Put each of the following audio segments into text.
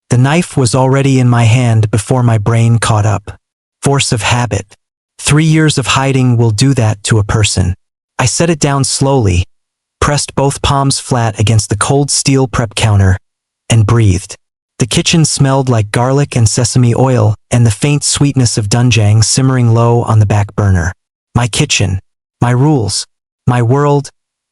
The knife was already in my hand before my brain caught up. Force of habit. 3 years of hiding will do that to a person. I set it down slowly, pressed both palms flat against the cold steel prep counter, and breathed. The kitchen smelled like garlic and sesame oil and the faint sweetness of doenjang simmering low on the back burner. My kitchen. My rules. My world.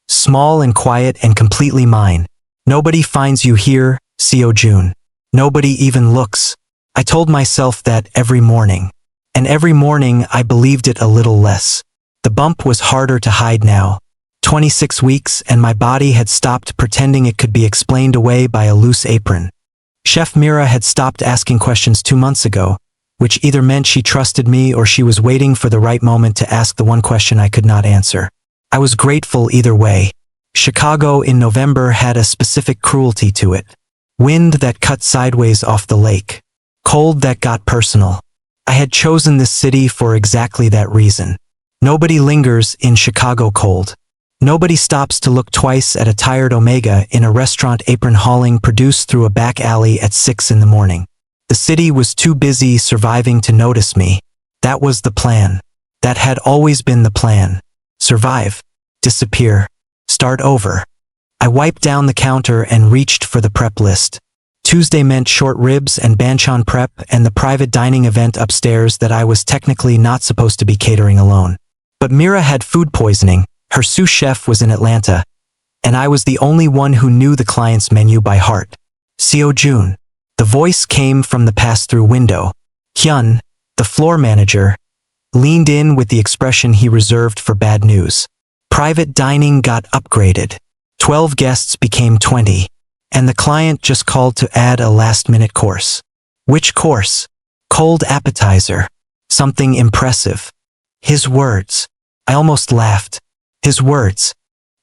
Small and quiet and completely mine. Nobody finds you here, Seo-jun. Nobody even looks. I told myself that every morning. And every morning I believed it a little less. The bump was harder to hide now. 26 weeks and my body had stopped pretending it could be explained away by a loose apron. Chef Mira had stopped asking questions 2 months ago, which either meant she trusted me or she was waiting for the right moment to ask the one question I could not answer. I was grateful either way. Chicago in November had a specific cruelty to it. Wind that cut sideways off the lake. Cold that got personal. I had chosen this city for exactly that reason. Nobody lingers in Chicago cold. Nobody stops to look twice at a tired Omega in a restaurant apron hauling produce through a back alley at 6 in the morning. The city was too busy surviving to notice me. That was the plan. That had always been the plan. Survive. Disappear. Start over. I wiped down the counter and reached for the prep list. Tuesday meant short ribs and banchan prep and the private dining event upstairs that I was technically not supposed to be catering alone. But Mira had food poisoning, her sous chef was in Atlanta, and I was the only one who knew the client's menu by heart. Seo-jun. The voice came from the pass-through window. Hyun, the floor manager, leaned in with the expression he reserved for bad news. Private dining got upgraded. 12 guests became 20. And the client just called to add a last-minute course. Which course? Cold appetizer. Something impressive. His words. I almost laughed. His words.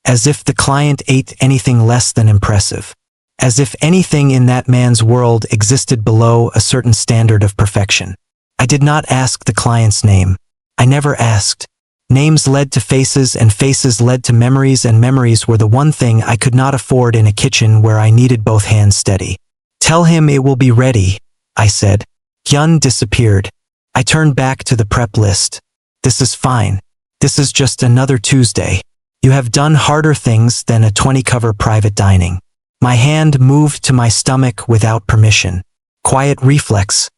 As if the client ate anything less than impressive. As if anything in that man's world existed below a certain standard of perfection. I did not ask the client's name. I never asked. Names led to faces and faces led to memories and memories were the one thing I could not afford in a kitchen where I needed both hands steady. Tell him it will be ready, I said. Hyun disappeared. I turned back to the prep list. This is fine. This is just another Tuesday. You have done harder things than a 20-cover private dining. My hand moved to my stomach without permission. Quiet reflex.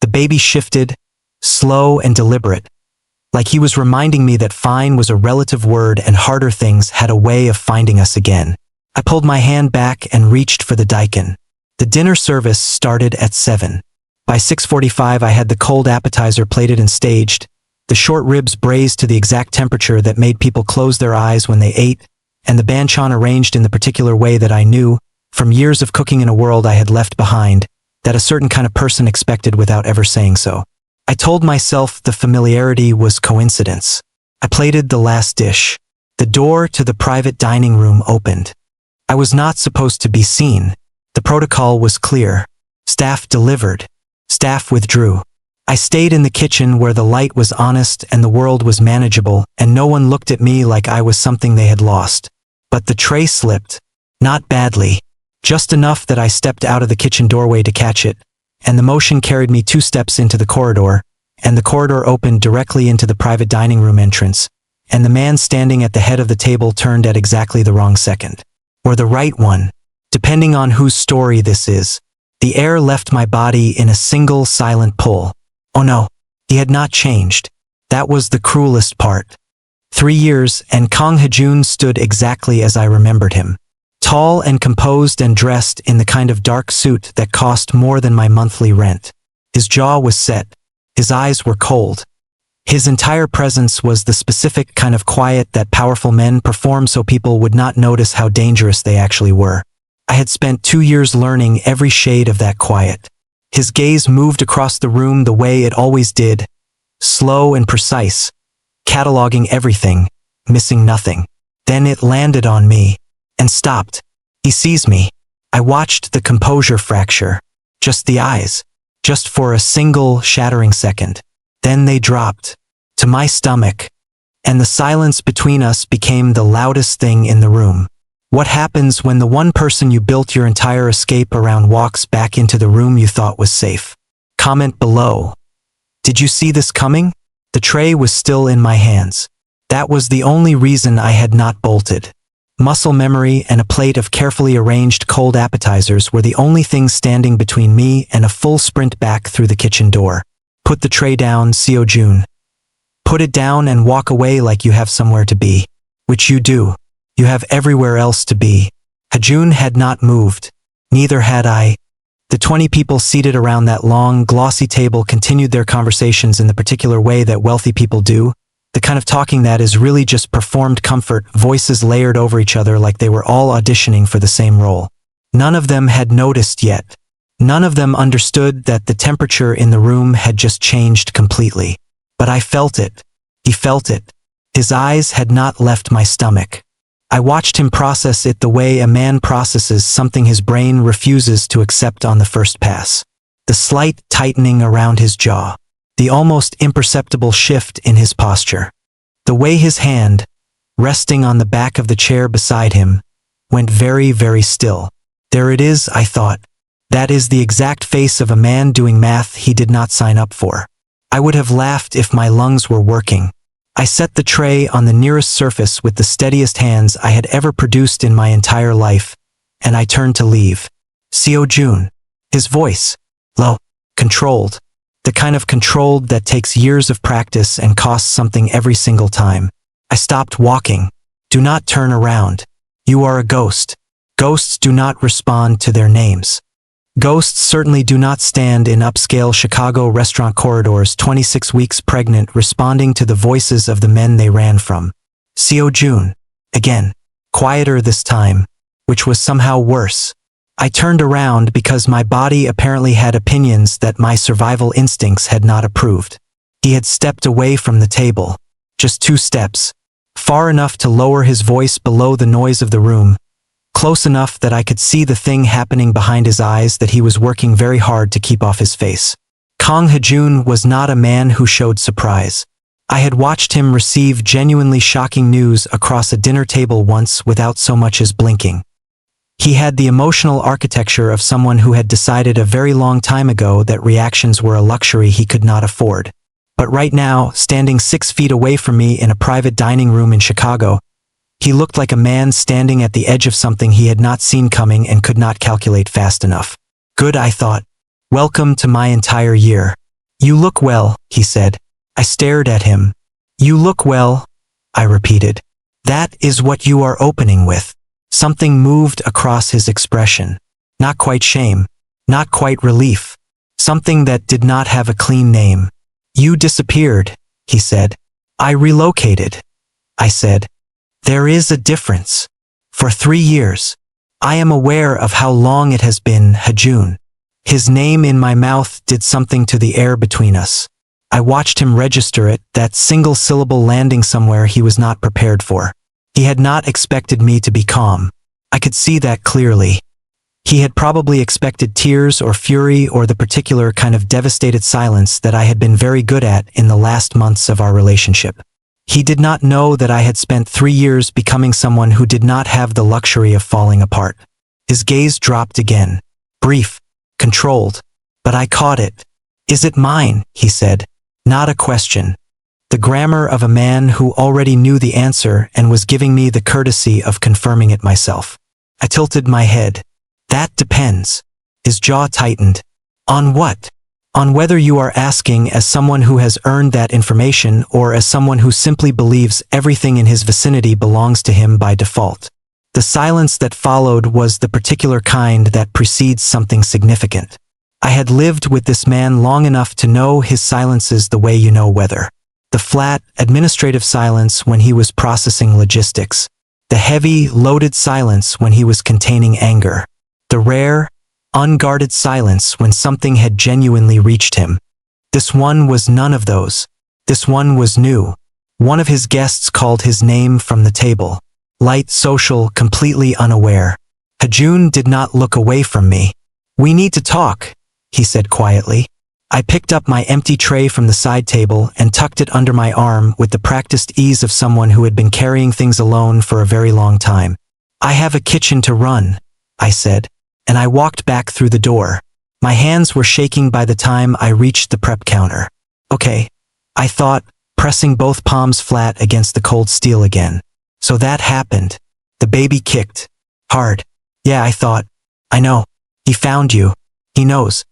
The baby shifted, slow and deliberate. Like he was reminding me that fine was a relative word and harder things had a way of finding us again. I pulled my hand back and reached for the daikon. The dinner service started at 7. By 6:45 I had the cold appetizer plated and staged, the short ribs braised to the exact temperature that made people close their eyes when they ate, and the banchan arranged in the particular way that I knew, from years of cooking in a world I had left behind, that a certain kind of person expected without ever saying so. I told myself the familiarity was coincidence. I plated the last dish. The door to the private dining room opened. I was not supposed to be seen. The protocol was clear. Staff delivered. Staff withdrew. I stayed in the kitchen where the light was honest and the world was manageable, and no one looked at me like I was something they had lost. But the tray slipped. Not badly. Just enough that I stepped out of the kitchen doorway to catch it, and the motion carried me 2 steps into the corridor, and the corridor opened directly into the private dining room entrance, and the man standing at the head of the table turned at exactly the wrong second. Or the right one, depending on whose story this is. The air left my body in a single silent pull. Oh no, he had not changed. That was the cruelest part. 3 years, and Kang Hajoon stood exactly as I remembered him. Tall and composed and dressed in the kind of dark suit that cost more than my monthly rent. His jaw was set. His eyes were cold. His entire presence was the specific kind of quiet that powerful men perform so people would not notice how dangerous they actually were. I had spent 2 years learning every shade of that quiet. His gaze moved across the room the way it always did, slow and precise, cataloging everything, missing nothing. Then it landed on me. And stopped. He sees me. I watched the composure fracture. Just the eyes. Just for a single shattering second. Then they dropped. To my stomach. And the silence between us became the loudest thing in the room. What happens when the one person you built your entire escape around walks back into the room you thought was safe? Comment below. Did you see this coming? The tray was still in my hands. That was the only reason I had not bolted. Muscle memory and a plate of carefully arranged cold appetizers were the only things standing between me and a full sprint back through the kitchen door. Put the tray down, Seo-jun. Put it down and walk away like you have somewhere to be. Which you do. You have everywhere else to be. Hajoon had not moved. Neither had I. The 20 people seated around that long, glossy table continued their conversations in the particular way that wealthy people do, the kind of talking that is really just performed comfort, voices layered over each other like they were all auditioning for the same role. None of them had noticed yet. None of them understood that the temperature in the room had just changed completely. But I felt it. He felt it. His eyes had not left my stomach. I watched him process it the way a man processes something his brain refuses to accept on the first pass. The slight tightening around his jaw. The almost imperceptible shift in his posture. The way his hand, resting on the back of the chair beside him, went very, very still. There it is, I thought. That is the exact face of a man doing math he did not sign up for. I would have laughed if my lungs were working. I set the tray on the nearest surface with the steadiest hands I had ever produced in my entire life, and I turned to leave. Seo-jun. His voice. Low. Controlled. The kind of controlled that takes years of practice and costs something every single time. I stopped walking. Do not turn around. You are a ghost. Ghosts do not respond to their names. Ghosts certainly do not stand in upscale Chicago restaurant corridors 26 weeks pregnant responding to the voices of the men they ran from. Seo-jun. Again. Quieter this time, which was somehow worse. I turned around because my body apparently had opinions that my survival instincts had not approved. He had stepped away from the table. Just 2 steps. Far enough to lower his voice below the noise of the room. Close enough that I could see the thing happening behind his eyes that he was working very hard to keep off his face. Kang Hajoon was not a man who showed surprise. I had watched him receive genuinely shocking news across a dinner table once without so much as blinking. He had the emotional architecture of someone who had decided a very long time ago that reactions were a luxury he could not afford. But right now, standing 6 feet away from me in a private dining room in Chicago, he looked like a man standing at the edge of something he had not seen coming and could not calculate fast enough. Good, I thought. Welcome to my entire year. You look well, he said. I stared at him. You look well, I repeated. That is what you are opening with. Something moved across his expression. Not quite shame. Not quite relief. Something that did not have a clean name. You disappeared, he said. I relocated. I said. There is a difference. For 3 years. I am aware of how long it has been, Hajoon. His name in my mouth did something to the air between us. I watched him register it, that single syllable landing somewhere he was not prepared for. He had not expected me to be calm. I could see that clearly. He had probably expected tears or fury or the particular kind of devastated silence that I had been very good at in the last months of our relationship. He did not know that I had spent 3 years becoming someone who did not have the luxury of falling apart. His gaze dropped again. Brief. Controlled. But I caught it. Is it mine? He said. Not a question. The grammar of a man who already knew the answer and was giving me the courtesy of confirming it myself. I tilted my head. That depends. His jaw tightened. On what? On whether you are asking as someone who has earned that information or as someone who simply believes everything in his vicinity belongs to him by default. The silence that followed was the particular kind that precedes something significant. I had lived with this man long enough to know his silences the way you know weather. The flat, administrative silence when he was processing logistics. The heavy, loaded silence when he was containing anger. The rare, unguarded silence when something had genuinely reached him. This one was none of those. This one was new. One of his guests called his name from the table. Light, social, completely unaware. Hajoon did not look away from me. We need to talk, he said quietly. I picked up my empty tray from the side table and tucked it under my arm with the practiced ease of someone who had been carrying things alone for a very long time. I have a kitchen to run, I said, and I walked back through the door. My hands were shaking by the time I reached the prep counter. Okay, I thought, pressing both palms flat against the cold steel again. So that happened. The baby kicked. Hard. Yeah, I thought. I know. He found you. He knows.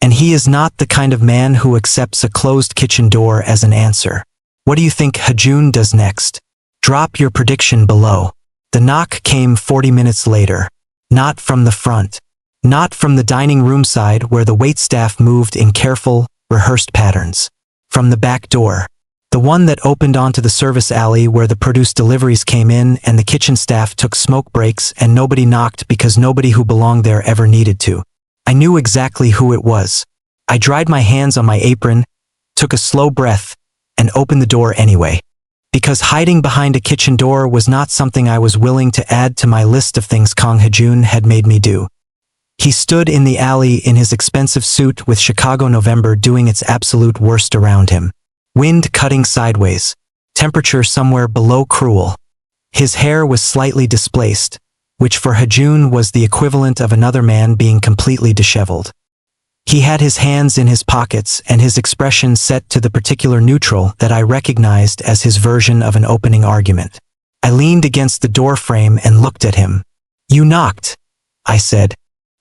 And he is not the kind of man who accepts a closed kitchen door as an answer. What do you think Hajoon does next? Drop your prediction below. The knock came 40 minutes later. Not from the front. Not from the dining room side where the waitstaff moved in careful, rehearsed patterns. From the back door. The one that opened onto the service alley where the produce deliveries came in and the kitchen staff took smoke breaks and nobody knocked because nobody who belonged there ever needed to. I knew exactly who it was. I dried my hands on my apron, took a slow breath, and opened the door anyway. Because hiding behind a kitchen door was not something I was willing to add to my list of things Kang Hajoon had made me do. He stood in the alley in his expensive suit with Chicago November doing its absolute worst around him. Wind cutting sideways. Temperature somewhere below cruel. His hair was slightly displaced, which for Hajoon was the equivalent of another man being completely disheveled. He had his hands in his pockets and his expression set to the particular neutral that I recognized as his version of an opening argument. I leaned against the door frame and looked at him. You knocked, I said.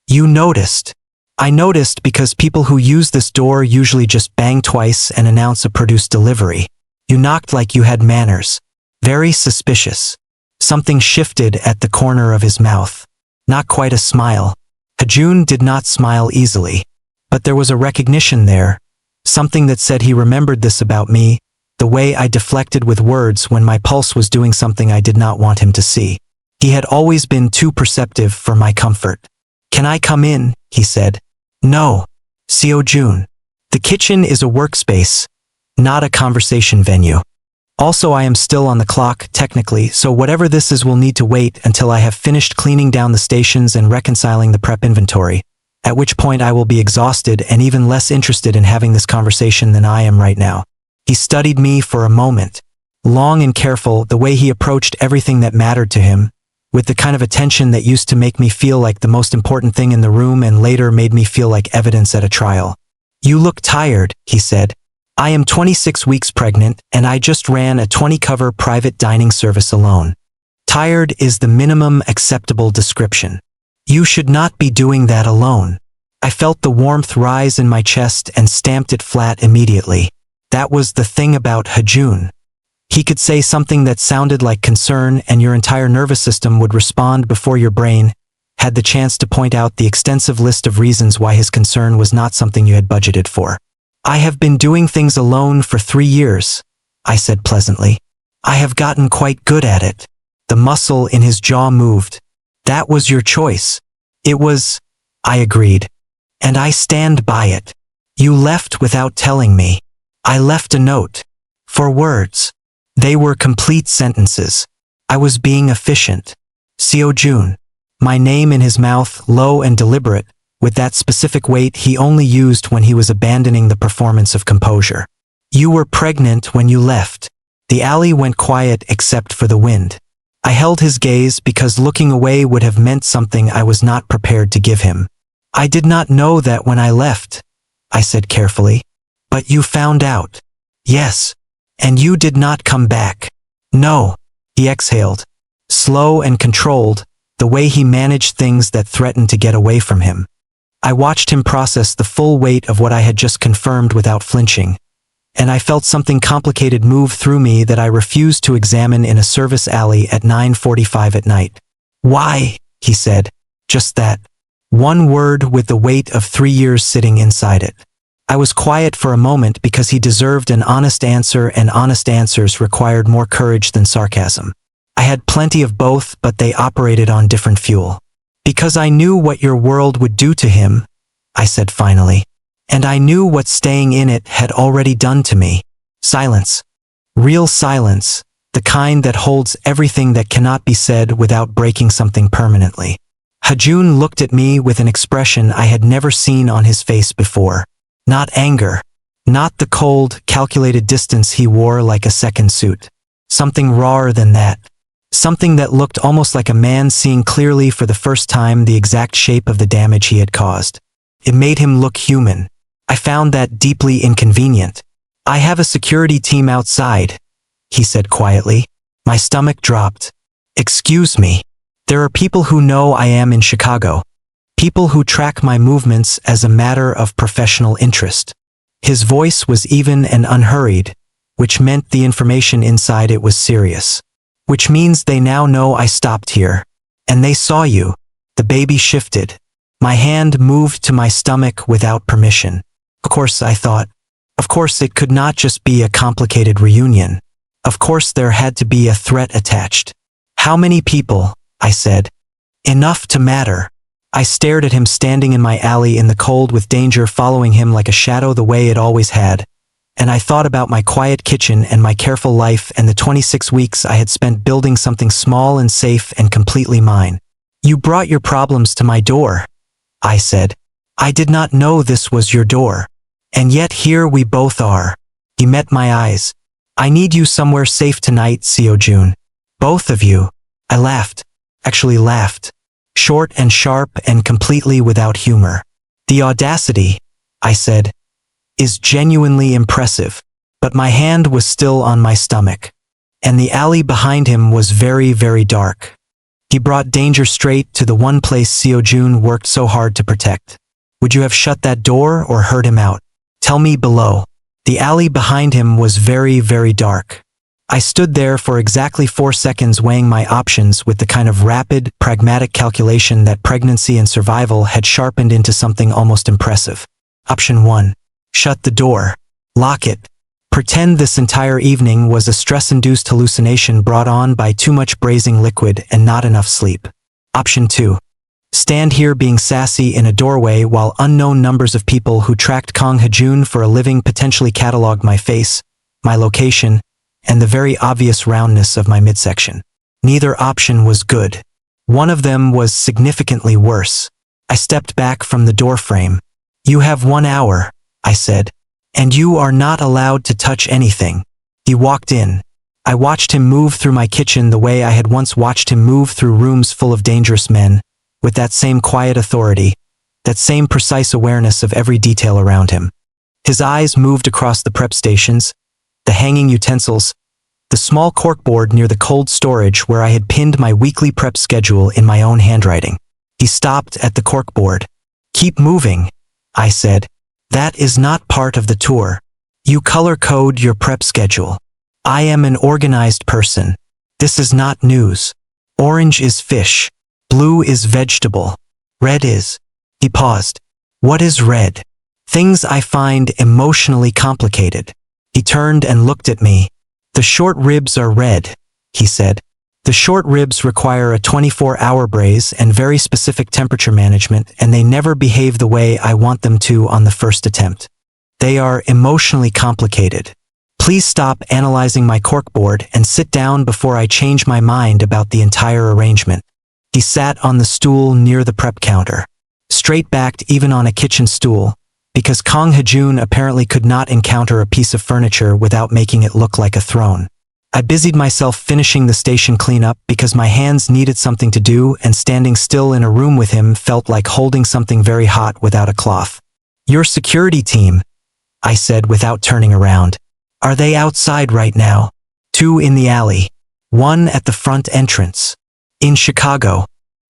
You noticed. I noticed because people who use this door usually just bang twice and announce a produce delivery. You knocked like you had manners. Very suspicious. Something shifted at the corner of his mouth. Not quite a smile. Hajoon did not smile easily. But there was a recognition there. Something that said he remembered this about me, the way I deflected with words when my pulse was doing something I did not want him to see. He had always been too perceptive for my comfort. Can I come in? He said. No. Seo-jun. The kitchen is a workspace, not a conversation venue. Also, I am still on the clock, technically, so whatever this is will need to wait until I have finished cleaning down the stations and reconciling the prep inventory, at which point I will be exhausted and even less interested in having this conversation than I am right now. He studied me for a moment, long and careful, the way he approached everything that mattered to him, with the kind of attention that used to make me feel like the most important thing in the room and later made me feel like evidence at a trial. You look tired, he said. I am 26 weeks pregnant and I just ran a 20-cover private dining service alone. Tired is the minimum acceptable description. You should not be doing that alone. I felt the warmth rise in my chest and stamped it flat immediately. That was the thing about Hajoon. He could say something that sounded like concern and your entire nervous system would respond before your brain had the chance to point out the extensive list of reasons why his concern was not something you had budgeted for. I have been doing things alone for 3 years, I said pleasantly. I have gotten quite good at it. The muscle in his jaw moved. That was your choice. It was, I agreed. And I stand by it. You left without telling me. I left a note. For words. They were complete sentences. I was being efficient. Seo-jun. My name in his mouth, low and deliberate, with that specific weight he only used when he was abandoning the performance of composure. You were pregnant when you left. The alley went quiet except for the wind. I held his gaze because looking away would have meant something I was not prepared to give him. I did not know that when I left, I said carefully. But you found out. Yes. And you did not come back. No. He exhaled. Slow and controlled, the way he managed things that threatened to get away from him. I watched him process the full weight of what I had just confirmed without flinching, and I felt something complicated move through me that I refused to examine in a service alley at 9:45 at night. Why? He said. Just that. One word with the weight of 3 years sitting inside it. I was quiet for a moment because he deserved an honest answer, and honest answers required more courage than sarcasm. I had plenty of both, but they operated on different fuel. Because I knew what your world would do to him, I said finally. And I knew what staying in it had already done to me. Silence. Real silence, the kind that holds everything that cannot be said without breaking something permanently. Hajoon looked at me with an expression I had never seen on his face before. Not anger. Not the cold, calculated distance he wore like a second suit. Something rawer than that. Something that looked almost like a man seeing clearly for the first time the exact shape of the damage he had caused. It made him look human. I found that deeply inconvenient. "I have a security team outside," he said quietly. My stomach dropped. "Excuse me. There are people who know I am in Chicago. People who track my movements as a matter of professional interest." His voice was even and unhurried, which meant the information inside it was serious. "Which means they now know I stopped here. And they saw you." The baby shifted. My hand moved to my stomach without permission. Of course, I thought. Of course, it could not just be a complicated reunion. Of course, there had to be a threat attached. "How many people?" I said. "Enough to matter." I stared at him standing in my alley in the cold with danger following him like a shadow the way it always had. And I thought about my quiet kitchen and my careful life and the 26 weeks I had spent building something small and safe and completely mine. "You brought your problems to my door," I said. "I did not know this was your door. And yet here we both are." He met my eyes. "I need you somewhere safe tonight, Seo-jun. Both of you." I laughed. Actually laughed. Short and sharp and completely without humor. "The audacity," I said, "is genuinely impressive." But my hand was still on my stomach. And the alley behind him was very, very dark. He brought danger straight to the one place Seo-jun worked so hard to protect. Would you have shut that door or heard him out? Tell me below. The alley behind him was very, very dark. I stood there for exactly 4 seconds weighing my options with the kind of rapid, pragmatic calculation that pregnancy and survival had sharpened into something almost impressive. Option 1. Shut the door. Lock it. Pretend this entire evening was a stress-induced hallucination brought on by too much braising liquid and not enough sleep. Option 2. Stand here being sassy in a doorway while unknown numbers of people who tracked Kang Hajoon for a living potentially cataloged my face, my location, and the very obvious roundness of my midsection. Neither option was good. One of them was significantly worse. I stepped back from the doorframe. "You have 1 hour," I said, "and you are not allowed to touch anything." He walked in. I watched him move through my kitchen the way I had once watched him move through rooms full of dangerous men, with that same quiet authority, that same precise awareness of every detail around him. His eyes moved across the prep stations, the hanging utensils, the small corkboard near the cold storage where I had pinned my weekly prep schedule in my own handwriting. He stopped at the corkboard. "Keep moving," I said. "That is not part of the tour. You color code your prep schedule. I am an organized person. This is not news. Orange is fish. Blue is vegetable. Red is..." He paused. "What is red?" "Things I find emotionally complicated." He turned and looked at me. "The short ribs are red," he said. "The short ribs require a 24-hour braise and very specific temperature management, and they never behave the way I want them to on the first attempt. They are emotionally complicated. Please stop analyzing my corkboard and sit down before I change my mind about the entire arrangement." He sat on the stool near the prep counter, straight-backed even on a kitchen stool, because Kang Hajoon apparently could not encounter a piece of furniture without making it look like a throne. I busied myself finishing the station cleanup because my hands needed something to do, and standing still in a room with him felt like holding something very hot without a cloth. "Your security team," I said without turning around. "Are they outside right now?" "2 in the alley. 1 at the front entrance. In Chicago.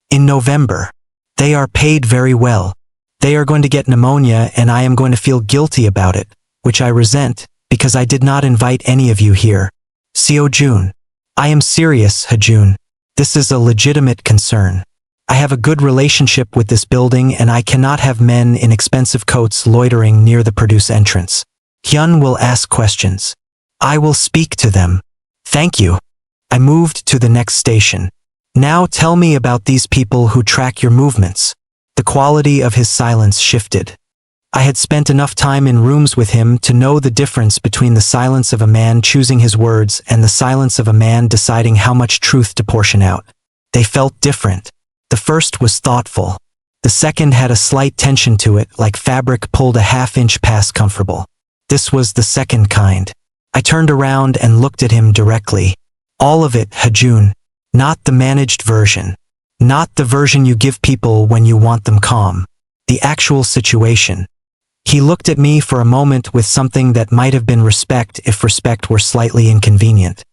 In November. They are paid very well. They are going to get pneumonia and I am going to feel guilty about it, which I resent, because I did not invite any of you here. Seo-jun. I am serious, Hajoon. This is a legitimate concern. I have a good relationship with this building and I cannot have men in expensive coats loitering near the produce entrance. Hyun will ask questions. I will speak to them. Thank you." I moved to the next station. "Now tell me about these people who track your movements." The quality of his silence shifted. I had spent enough time in rooms with him to know the difference between the silence of a man choosing his words and the silence of a man deciding how much truth to portion out. They felt different. The first was thoughtful. The second had a slight tension to it, like fabric pulled a half-inch past comfortable. This was the second kind. I turned around and looked at him directly. "All of it, Hajoon. Not the managed version. Not the version you give people when you want them calm. The actual situation. He looked at me for a moment with something that might have been respect if respect were slightly inconvenient.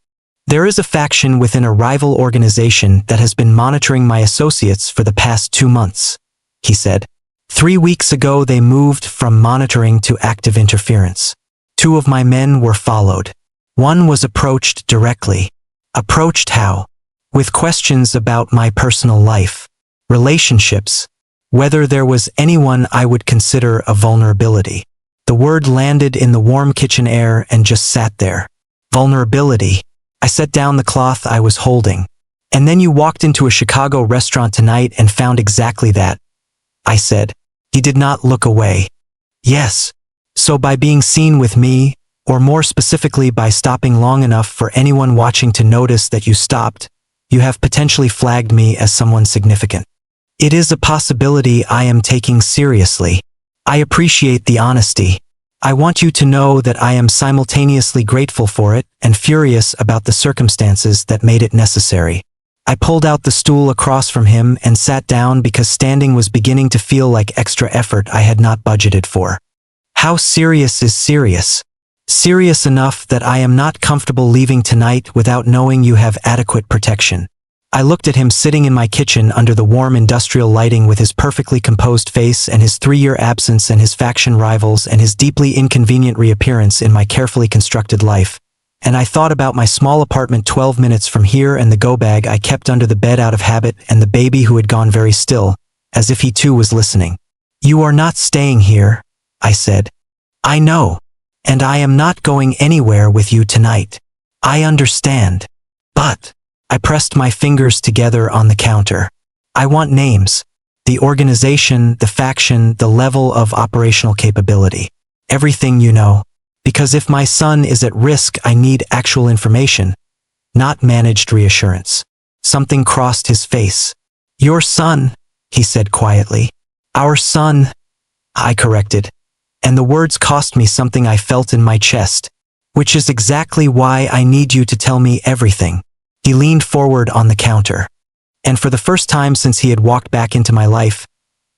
There is a faction within a rival organization that has been monitoring my associates for the past 2 months, he said. 3 weeks ago they moved from monitoring to active interference. 2 of my men were followed. 1 was approached directly. Approached how? With questions about my personal life, relationships, whether there was anyone I would consider a vulnerability. The word landed in the warm kitchen air and just sat there. Vulnerability. I set down the cloth I was holding. And then you walked into a Chicago restaurant tonight and found exactly that, I said. He did not look away. Yes. So by being seen with me, or more specifically by stopping long enough for anyone watching to notice that you stopped, you have potentially flagged me as someone significant. It is a possibility I am taking seriously. I appreciate the honesty. I want you to know that I am simultaneously grateful for it and furious about the circumstances that made it necessary. I pulled out the stool across from him and sat down because standing was beginning to feel like extra effort I had not budgeted for. How serious is serious? Serious enough that I am not comfortable leaving tonight without knowing you have adequate protection. I looked at him sitting in my kitchen under the warm industrial lighting with his perfectly composed face and his 3-year absence and his faction rivals and his deeply inconvenient reappearance in my carefully constructed life. And I thought about my small apartment 12 minutes from here and the go bag I kept under the bed out of habit and the baby who had gone very still, as if he too was listening. You are not staying here, I said. I know. And I am not going anywhere with you tonight. I understand. But I pressed my fingers together on the counter. I want names. The organization, the faction, the level of operational capability. Everything you know. Because if my son is at risk, I need actual information, not managed reassurance. Something crossed his face. Your son, he said quietly. Our son, I corrected. And the words cost me something I felt in my chest, which is exactly why I need you to tell me everything. He leaned forward on the counter. And for the first time since he had walked back into my life,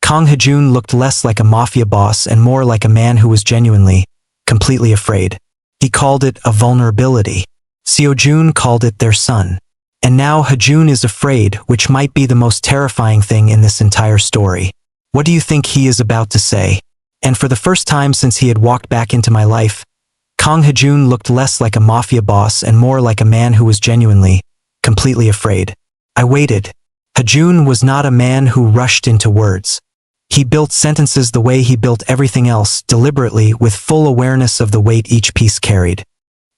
Kang Hajoon looked less like a mafia boss and more like a man who was genuinely, completely afraid. He called it a vulnerability. Seo-jun called it their son. And now Hajoon is afraid, which might be the most terrifying thing in this entire story. What do you think he is about to say? And for the first time since he had walked back into my life, Kang Hajoon looked less like a mafia boss and more like a man who was genuinely, completely afraid. I waited. Hajoon was not a man who rushed into words. He built sentences the way he built everything else, deliberately, with full awareness of the weight each piece carried.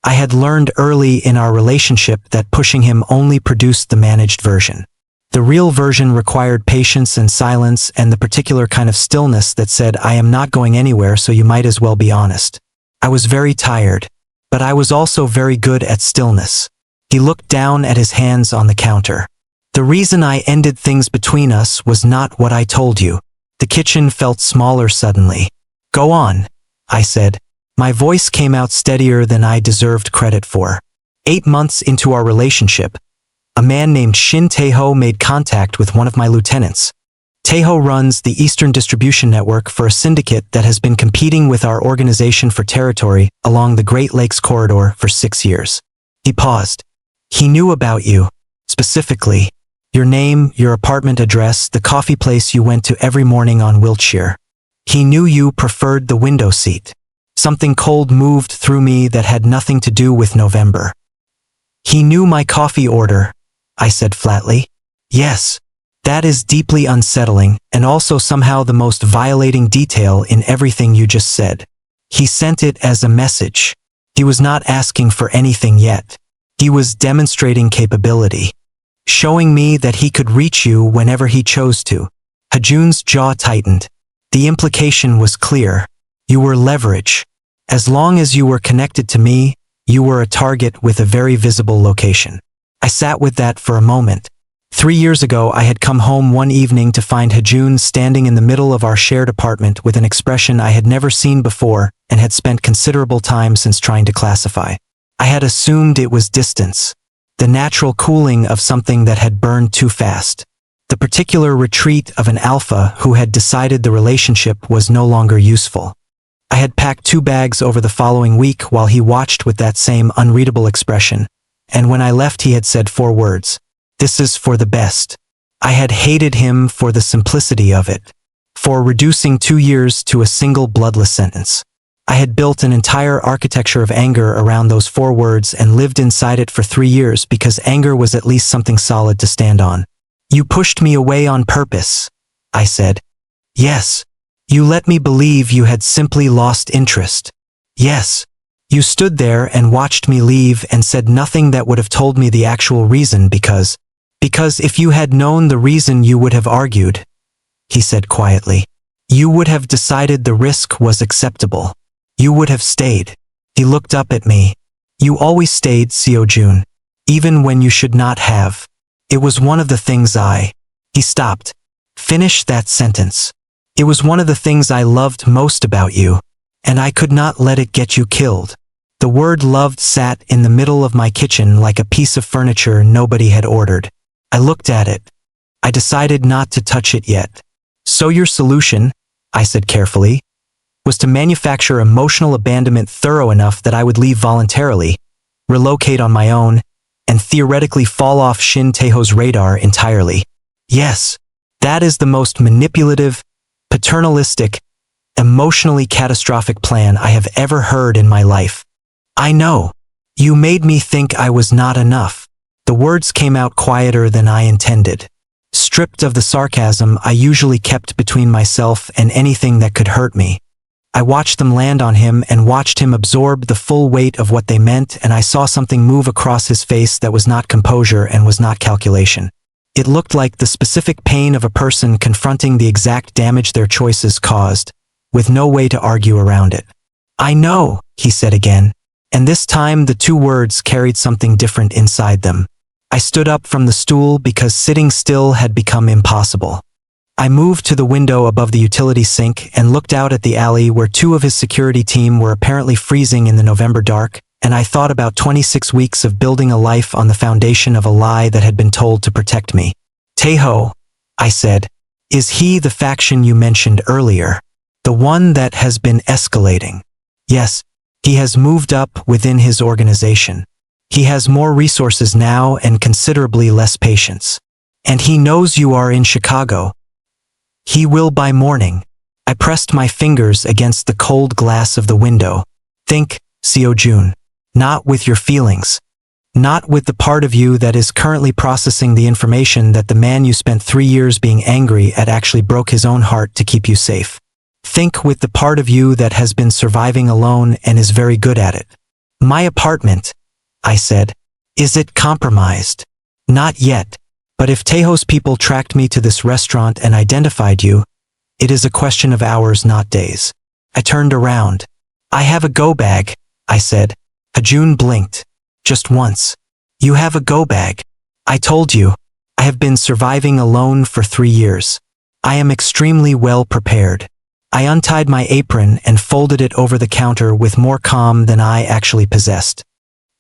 I had learned early in our relationship that pushing him only produced the managed version. The real version required patience and silence and the particular kind of stillness that said, I am not going anywhere, so you might as well be honest. I was very tired, but I was also very good at stillness. He looked down at his hands on the counter. The reason I ended things between us was not what I told you. The kitchen felt smaller suddenly. Go on, I said. My voice came out steadier than I deserved credit for. 8 months into our relationship, a man named Shin Tae-ho made contact with one of my lieutenants. Tae-ho runs the Eastern Distribution Network for a syndicate that has been competing with our organization for territory along the Great Lakes Corridor for 6 years. He paused. He knew about you, specifically. Your name, your apartment address, the coffee place you went to every morning on Wiltshire. He knew you preferred the window seat. Something cold moved through me that had nothing to do with November. He knew my coffee order, I said flatly. Yes. That is deeply unsettling, and also somehow the most violating detail in everything you just said. He sent it as a message. He was not asking for anything yet. He was demonstrating capability. Showing me that he could reach you whenever he chose to. Hajoon's jaw tightened. The implication was clear. You were leverage. As long as you were connected to me, you were a target with a very visible location. I sat with that for a moment. 3 years ago, I had come home one evening to find Hajoon standing in the middle of our shared apartment with an expression I had never seen before and had spent considerable time since trying to classify. I had assumed it was distance. the natural cooling of something that had burned too fast. The particular retreat of an alpha who had decided the relationship was no longer useful. I had packed 2 bags over the following week while he watched with that same unreadable expression, and when I left he had said 4 words. This is for the best. I had hated him for the simplicity of it, for reducing 2 years to a single bloodless sentence. I had built an entire architecture of anger around those 4 words and lived inside it for 3 years because anger was at least something solid to stand on. You pushed me away on purpose, I said. Yes. You let me believe you had simply lost interest. Yes. You stood there and watched me leave and said nothing that would have told me the actual reason because if you had known the reason you would have argued, he said quietly. You would have decided the risk was acceptable. You would have stayed. He looked up at me. You always stayed, Seo-jun, even when you should not have. It was one of the things He stopped. Finish that sentence. It was one of the things I loved most about you, and I could not let it get you killed. The word loved sat in the middle of my kitchen like a piece of furniture nobody had ordered. I looked at it. I decided not to touch it yet. So your solution, I said carefully, was to manufacture emotional abandonment thorough enough that I would leave voluntarily, relocate on my own, and theoretically fall off Shin Taeho's radar entirely. Yes, that is the most manipulative, paternalistic, emotionally catastrophic plan I have ever heard in my life. I know. You made me think I was not enough. The words came out quieter than I intended. Stripped of the sarcasm I usually kept between myself and anything that could hurt me. I watched them land on him and watched him absorb the full weight of what they meant, and I saw something move across his face that was not composure and was not calculation. It looked like the specific pain of a person confronting the exact damage their choices caused, with no way to argue around it. I know, he said again, and this time the 2 words carried something different inside them. I stood up from the stool because sitting still had become impossible. I moved to the window above the utility sink and looked out at the alley where 2 of his security team were apparently freezing in the November dark, and I thought about 26 weeks of building a life on the foundation of a lie that had been told to protect me. Taeho, I said, is he the faction you mentioned earlier? The one that has been escalating? Yes, he has moved up within his organization. He has more resources now and considerably less patience. And he knows you are in Chicago. He will by morning. I pressed my fingers against the cold glass of the window. Think, Seo-jun. Not with your feelings. Not with the part of you that is currently processing the information that the man you spent 3 years being angry at actually broke his own heart to keep you safe. Think with the part of you that has been surviving alone and is very good at it. My apartment, I said. Is it compromised? Not yet. But if Taeho's people tracked me to this restaurant and identified you, it is a question of hours, not days. I turned around. I have a go bag, I said. Hajoon blinked. Just once. You have a go bag. I told you. I have been surviving alone for 3 years. I am extremely well prepared. I untied my apron and folded it over the counter with more calm than I actually possessed.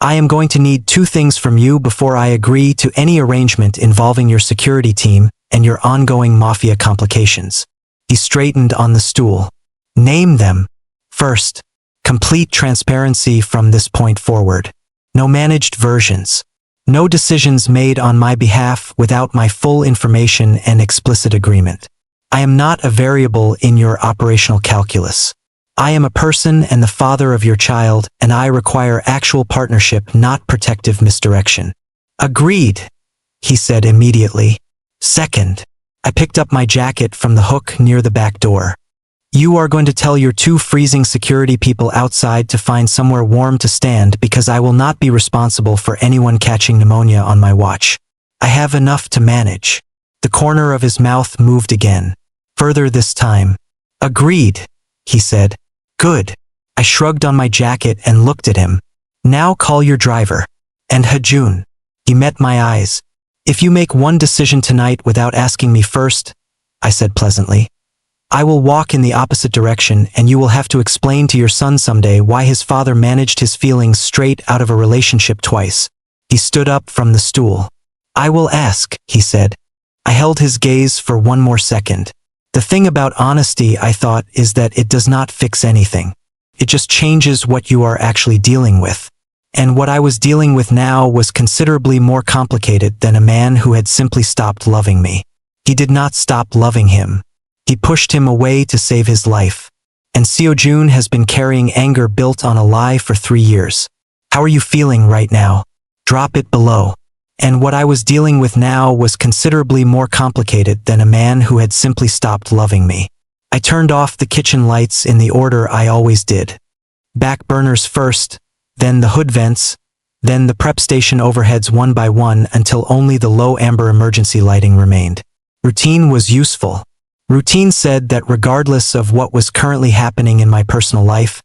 I am going to need 2 things from you before I agree to any arrangement involving your security team and your ongoing Mafia complications. He straightened on the stool. Name them. First, complete transparency from this point forward. No managed versions. No decisions made on my behalf without my full information and explicit agreement. I am not a variable in your operational calculus. I am a person and the father of your child, and I require actual partnership, not protective misdirection. Agreed, he said immediately. Second, I picked up my jacket from the hook near the back door. You are going to tell your 2 freezing security people outside to find somewhere warm to stand because I will not be responsible for anyone catching pneumonia on my watch. I have enough to manage. The corner of his mouth moved again. Further this time. Agreed, he said. Good. I shrugged on my jacket and looked at him. Now call your driver. And Hajoon. He met my eyes. If you make one decision tonight without asking me first, I said pleasantly, I will walk in the opposite direction and you will have to explain to your son someday why his father managed his feelings straight out of a relationship twice. He stood up from the stool. I will ask, he said. I held his gaze for one more second. The thing about honesty, I thought, is that it does not fix anything. It just changes what you are actually dealing with. And what I was dealing with now was considerably more complicated than a man who had simply stopped loving me. He did not stop loving him. He pushed him away to save his life. And Seo-jun has been carrying anger built on a lie for 3 years. How are you feeling right now? Drop it below. And what I was dealing with now was considerably more complicated than a man who had simply stopped loving me. I turned off the kitchen lights in the order I always did. Back burners first, then the hood vents, then the prep station overheads one by one until only the low amber emergency lighting remained. Routine was useful. Routine said that regardless of what was currently happening in my personal life,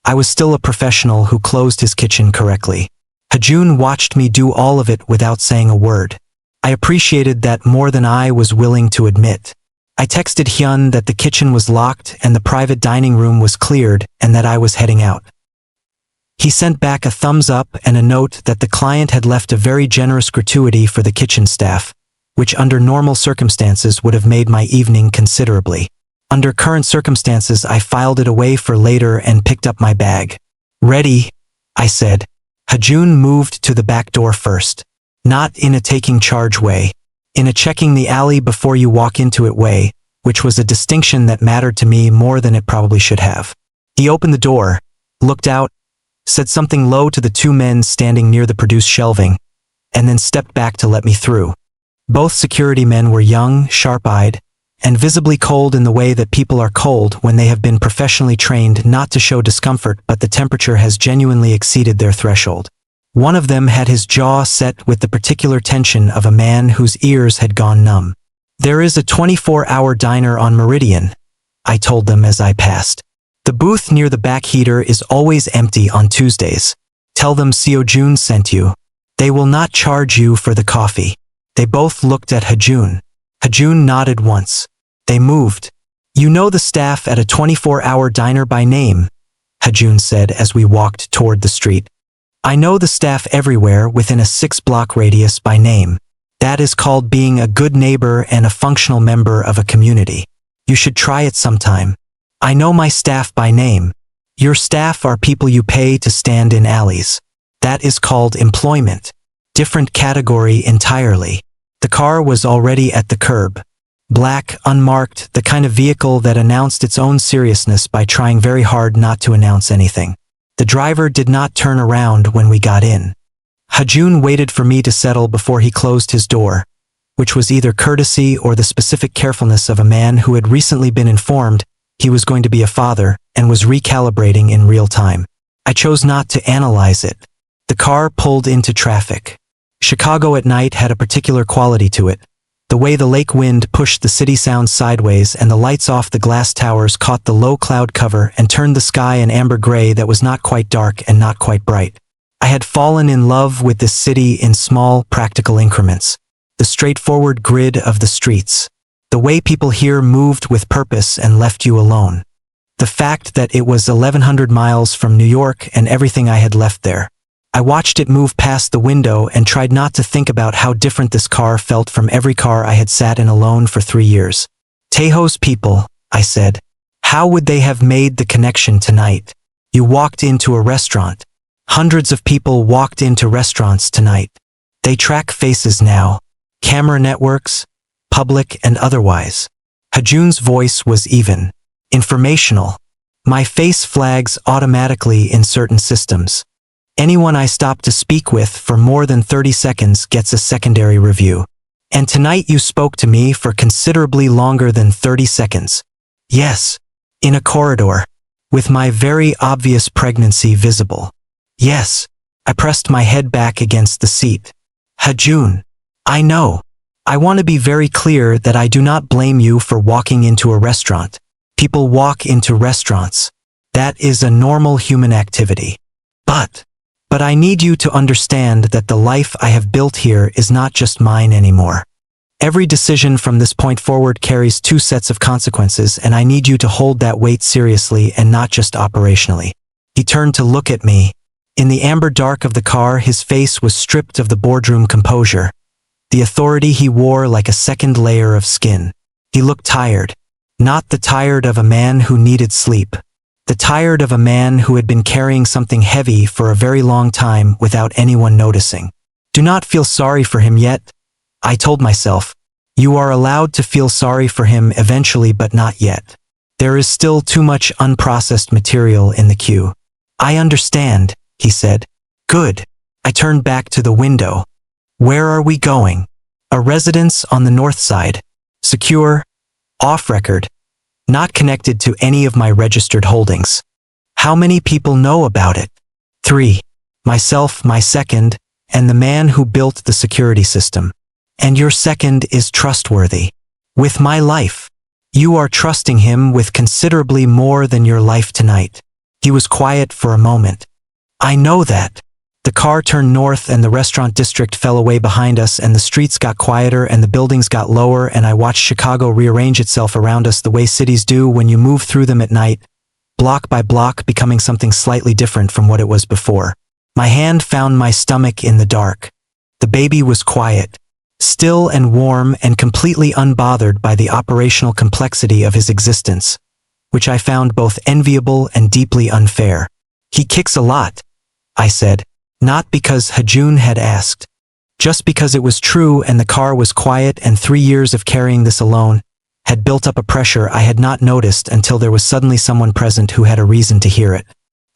I was still a professional who closed his kitchen correctly. Hajoon watched me do all of it without saying a word. I appreciated that more than I was willing to admit. I texted Hyun that the kitchen was locked and the private dining room was cleared and that I was heading out. He sent back a thumbs up and a note that the client had left a very generous gratuity for the kitchen staff, which under normal circumstances would have made my evening considerably. Under current circumstances, I filed it away for later and picked up my bag. Ready, I said. Hajoon moved to the back door first. Not in a taking charge way. In a checking the alley before you walk into it way, which was a distinction that mattered to me more than it probably should have. He opened the door, looked out, said something low to the 2 men standing near the produced shelving, and then stepped back to let me through. Both security men were young, sharp-eyed, and visibly cold in the way that people are cold when they have been professionally trained not to show discomfort but the temperature has genuinely exceeded their threshold. One of them had his jaw set with the particular tension of a man whose ears had gone numb. There is a 24-hour diner on Meridian, I told them as I passed. The booth near the back heater is always empty on Tuesdays. Tell them Seo-jun sent you. They will not charge you for the coffee. They both looked at Hajoon. Hajoon nodded once. They moved. You know the staff at a 24-hour diner by name, Hajoon said as we walked toward the street. I know the staff everywhere within a 6-block radius by name. That is called being a good neighbor and a functional member of a community. You should try it sometime. I know my staff by name. Your staff are people you pay to stand in alleys. That is called employment. Different category entirely. The car was already at the curb. Black, unmarked, the kind of vehicle that announced its own seriousness by trying very hard not to announce anything. The driver did not turn around when we got in. Hajoon waited for me to settle before he closed his door, which was either courtesy or the specific carefulness of a man who had recently been informed he was going to be a father and was recalibrating in real time. I chose not to analyze it. The car pulled into traffic. Chicago at night had a particular quality to it. The way the lake wind pushed the city sounds sideways and the lights off the glass towers caught the low cloud cover and turned the sky an amber gray that was not quite dark and not quite bright. I had fallen in love with this city in small, practical increments. The straightforward grid of the streets. The way people here moved with purpose and left you alone. The fact that it was 1,100 miles from New York and everything I had left there. I watched it move past the window and tried not to think about how different this car felt from every car I had sat in alone for 3 years. Taeho's people, I said. How would they have made the connection tonight? You walked into a restaurant. Hundreds of people walked into restaurants tonight. They track faces now. Camera networks, public and otherwise. Hajoon's voice was even. Informational. My face flags automatically in certain systems. Anyone I stop to speak with for more than 30 seconds gets a secondary review. And tonight you spoke to me for considerably longer than 30 seconds. Yes. In a corridor. With my very obvious pregnancy visible. Yes. I pressed my head back against the seat. Hajoon. I know. I want to be very clear that I do not blame you for walking into a restaurant. People walk into restaurants. That is a normal human activity. But I need you to understand that the life I have built here is not just mine anymore. Every decision from this point forward carries 2 sets of consequences and I need you to hold that weight seriously and not just operationally. He turned to look at me. In the amber dark of the car, his face was stripped of the boardroom composure. The authority he wore like a second layer of skin. He looked tired. Not the tired of a man who needed sleep. The tired of a man who had been carrying something heavy for a very long time without anyone noticing. Do not feel sorry for him yet, I told myself. You are allowed to feel sorry for him eventually, but not yet. There is still too much unprocessed material in the queue. I understand, he said. Good. I turned back to the window. Where are we going? A residence on the north side. Secure. Off record. Not connected to any of my registered holdings. How many people know about it? 3. Myself, my second, and the man who built the security system. And your second is trustworthy. With my life. You are trusting him with considerably more than your life tonight. He was quiet for a moment. I know that. The car turned north and the restaurant district fell away behind us, and the streets got quieter and the buildings got lower, and I watched Chicago rearrange itself around us the way cities do when you move through them at night, block by block, becoming something slightly different from what it was before. My hand found my stomach in the dark. The baby was quiet, still and warm and completely unbothered by the operational complexity of his existence, which I found both enviable and deeply unfair. He kicks a lot, I said. Not because Hajoon had asked. Just because it was true, and the car was quiet, and 3 years of carrying this alone had built up a pressure I had not noticed until there was suddenly someone present who had a reason to hear it.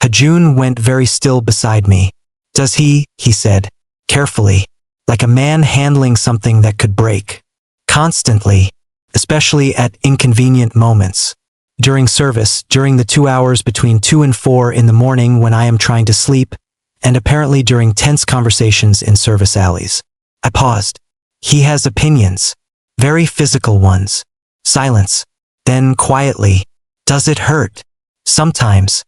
Hajoon went very still beside me. Does he said, carefully, like a man handling something that could break. Constantly, especially at inconvenient moments. During service, during the 2 hours between 2 and 4 in the morning when I am trying to sleep, and apparently during tense conversations in service alleys. I paused. He has opinions. Very physical ones. Silence. Then quietly. Does it hurt? Sometimes.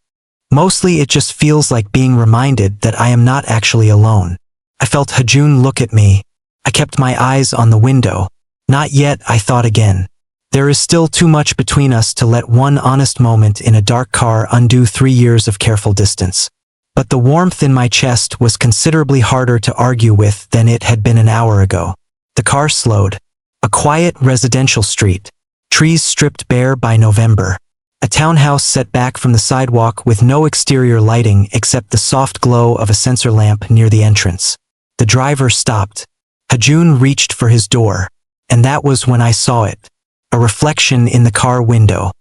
Mostly it just feels like being reminded that I am not actually alone. I felt Hajoon look at me. I kept my eyes on the window. Not yet, I thought again. There is still too much between us to let one honest moment in a dark car undo 3 years of careful distance. But the warmth in my chest was considerably harder to argue with than it had been an hour ago. The car slowed. A quiet residential street. Trees stripped bare by November. A townhouse set back from the sidewalk with no exterior lighting except the soft glow of a sensor lamp near the entrance. The driver stopped. Hajoon reached for his door. And that was when I saw it. A reflection in the car window.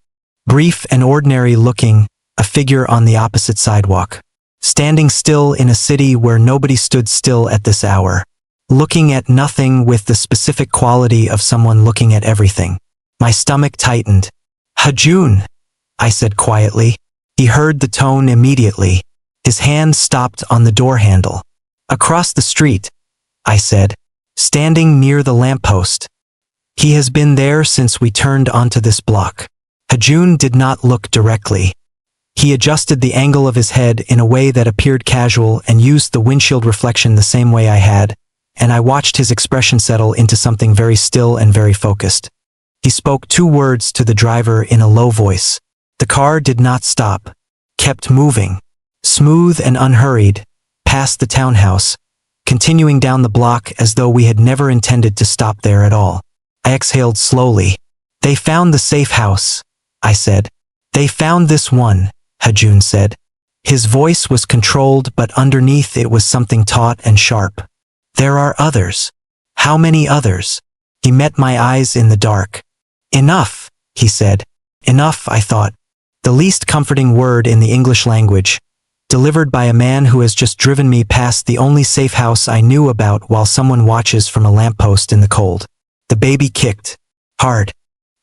Brief and ordinary looking, a figure on the opposite sidewalk. Standing still in a city where nobody stood still at this hour. Looking at nothing with the specific quality of someone looking at everything. My stomach tightened. Hajoon, I said quietly. He heard the tone immediately. His hand stopped on the door handle. Across the street, I said, standing near the lamppost. He has been there since we turned onto this block. Hajoon did not look directly. He adjusted the angle of his head in a way that appeared casual and used the windshield reflection the same way I had, and I watched his expression settle into something very still and very focused. He spoke 2 words to the driver in a low voice. The car did not stop, kept moving, smooth and unhurried, past the townhouse, continuing down the block as though we had never intended to stop there at all. I exhaled slowly. They found the safe house, I said. They found this one, Hajoon said. His voice was controlled, but underneath it was something taut and sharp. There are others. How many others? He met my eyes in the dark. Enough, he said. Enough, I thought. The least comforting word in the English language, delivered by a man who has just driven me past the only safe house I knew about while someone watches from a lamppost in the cold. The baby kicked. Hard.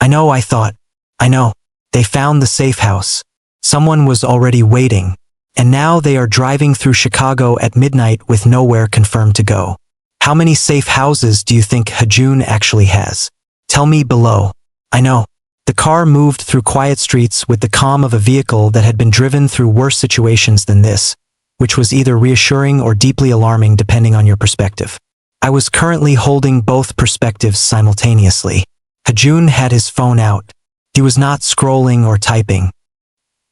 I know, I thought. I know. They found the safe house. Someone was already waiting, and now they are driving through Chicago at midnight with nowhere confirmed to go. How many safe houses do you think Hajoon actually has? Tell me below. I know. The car moved through quiet streets with the calm of a vehicle that had been driven through worse situations than this, which was either reassuring or deeply alarming depending on your perspective. I was currently holding both perspectives simultaneously. Hajoon had his phone out. He was not scrolling or typing.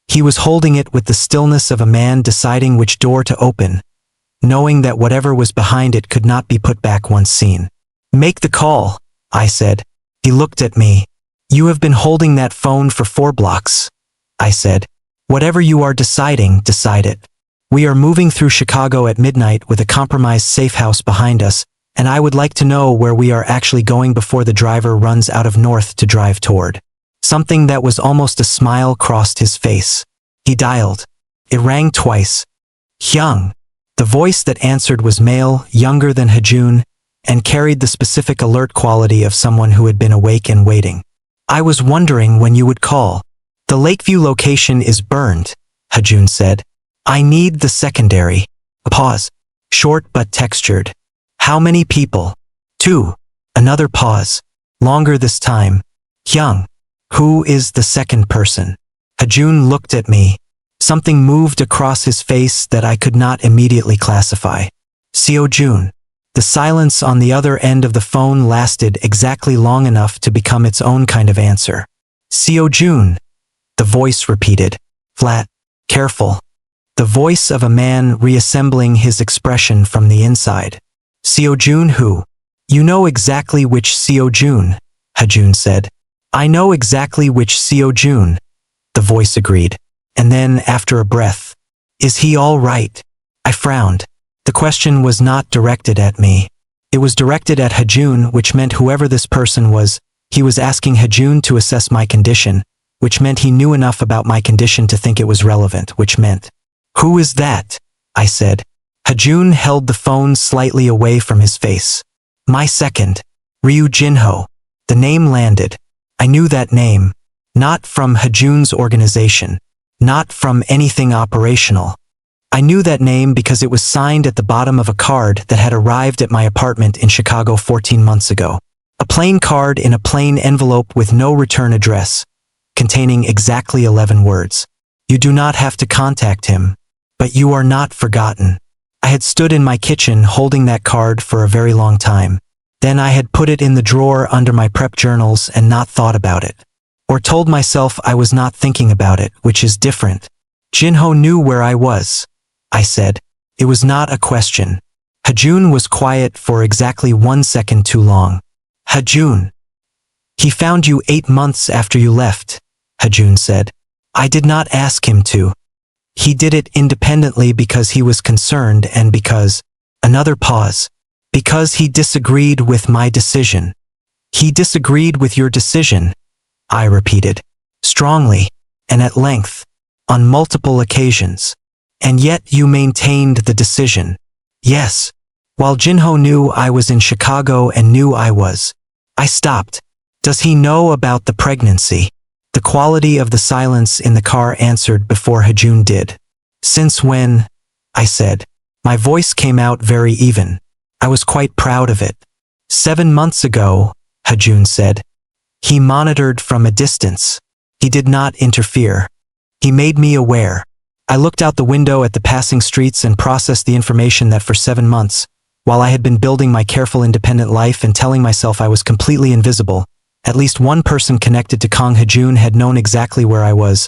He was holding it with the stillness of a man deciding which door to open, knowing that whatever was behind it could not be put back once seen. "Make the call," I said. He looked at me. "You have been holding that phone for 4 blocks," I said. "Whatever you are deciding, decide it. We are moving through Chicago at midnight with a compromised safe house behind us, and I would like to know where we are actually going before the driver runs out of north to drive toward." Something that was almost a smile crossed his face. He dialed. It rang twice. Hyung. The voice that answered was male, younger than Hajoon, and carried the specific alert quality of someone who had been awake and waiting. "I was wondering when you would call. The Lakeview location is burned," Hajoon said. "I need the secondary." A pause. Short but textured. "How many people?" "2. Another pause. Longer this time. "Hyung. Who is the second person?" Hajoon looked at me. Something moved across his face that I could not immediately classify. "Seo-jun." The silence on the other end of the phone lasted exactly long enough to become its own kind of answer. "Seo-jun," the voice repeated. Flat. Careful. The voice of a man reassembling his expression from the inside. "Seo-jun who?" "You know exactly which Seo-jun," Hajoon said. "I know exactly which Seo-jun," the voice agreed. And then, after a breath, "Is he all right?" I frowned. The question was not directed at me. It was directed at Hajoon, which meant whoever this person was, he was asking Hajoon to assess my condition, which meant he knew enough about my condition to think it was relevant, which meant, "Who is that?" I said. Hajoon held the phone slightly away from his face. "My second. Ryu Jinho." The name landed. I knew that name. Not from Hajoon's organization. Not from anything operational. I knew that name because it was signed at the bottom of a card that had arrived at my apartment in Chicago 14 months ago. A plain card in a plain envelope with no return address, containing exactly 11 words. "You do not have to contact him, but you are not forgotten." I had stood in my kitchen holding that card for a very long time. Then I had put it in the drawer under my prep journals and not thought about it. Or told myself I was not thinking about it, which is different. "Jinho knew where I was," I said. It was not a question. Hajoon was quiet for exactly 1 second too long. "Hajoon." "He found you 8 months after you left," Hajoon said. "I did not ask him to. He did it independently because he was concerned and because—" Another pause. "Because he disagreed with my decision." "He disagreed with your decision," I repeated. "Strongly, and at length, on multiple occasions. And yet you maintained the decision." "Yes." "While Jinho knew I was in Chicago and knew I was." I stopped. "Does he know about the pregnancy?" The quality of the silence in the car answered before Hajoon did. "Since when?" I said. My voice came out very even. I was quite proud of it. 7 months ago, Hajoon said. "He monitored from a distance. He did not interfere. He made me aware." I looked out the window at the passing streets and processed the information that for 7 months, while I had been building my careful independent life and telling myself I was completely invisible, at least one person connected to Kang Hajoon had known exactly where I was,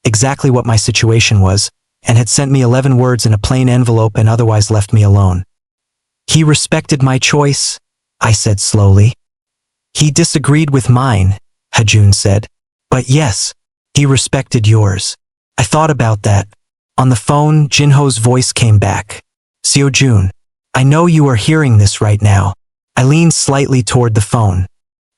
exactly what my situation was, and had sent me 11 words in a plain envelope and otherwise left me alone. "He respected my choice," I said slowly. "He disagreed with mine," Hajoon said. "But yes, he respected yours." I thought about that. On the phone, Jinho's voice came back. "Seo-jun, I know you are hearing this right now." I leaned slightly toward the phone.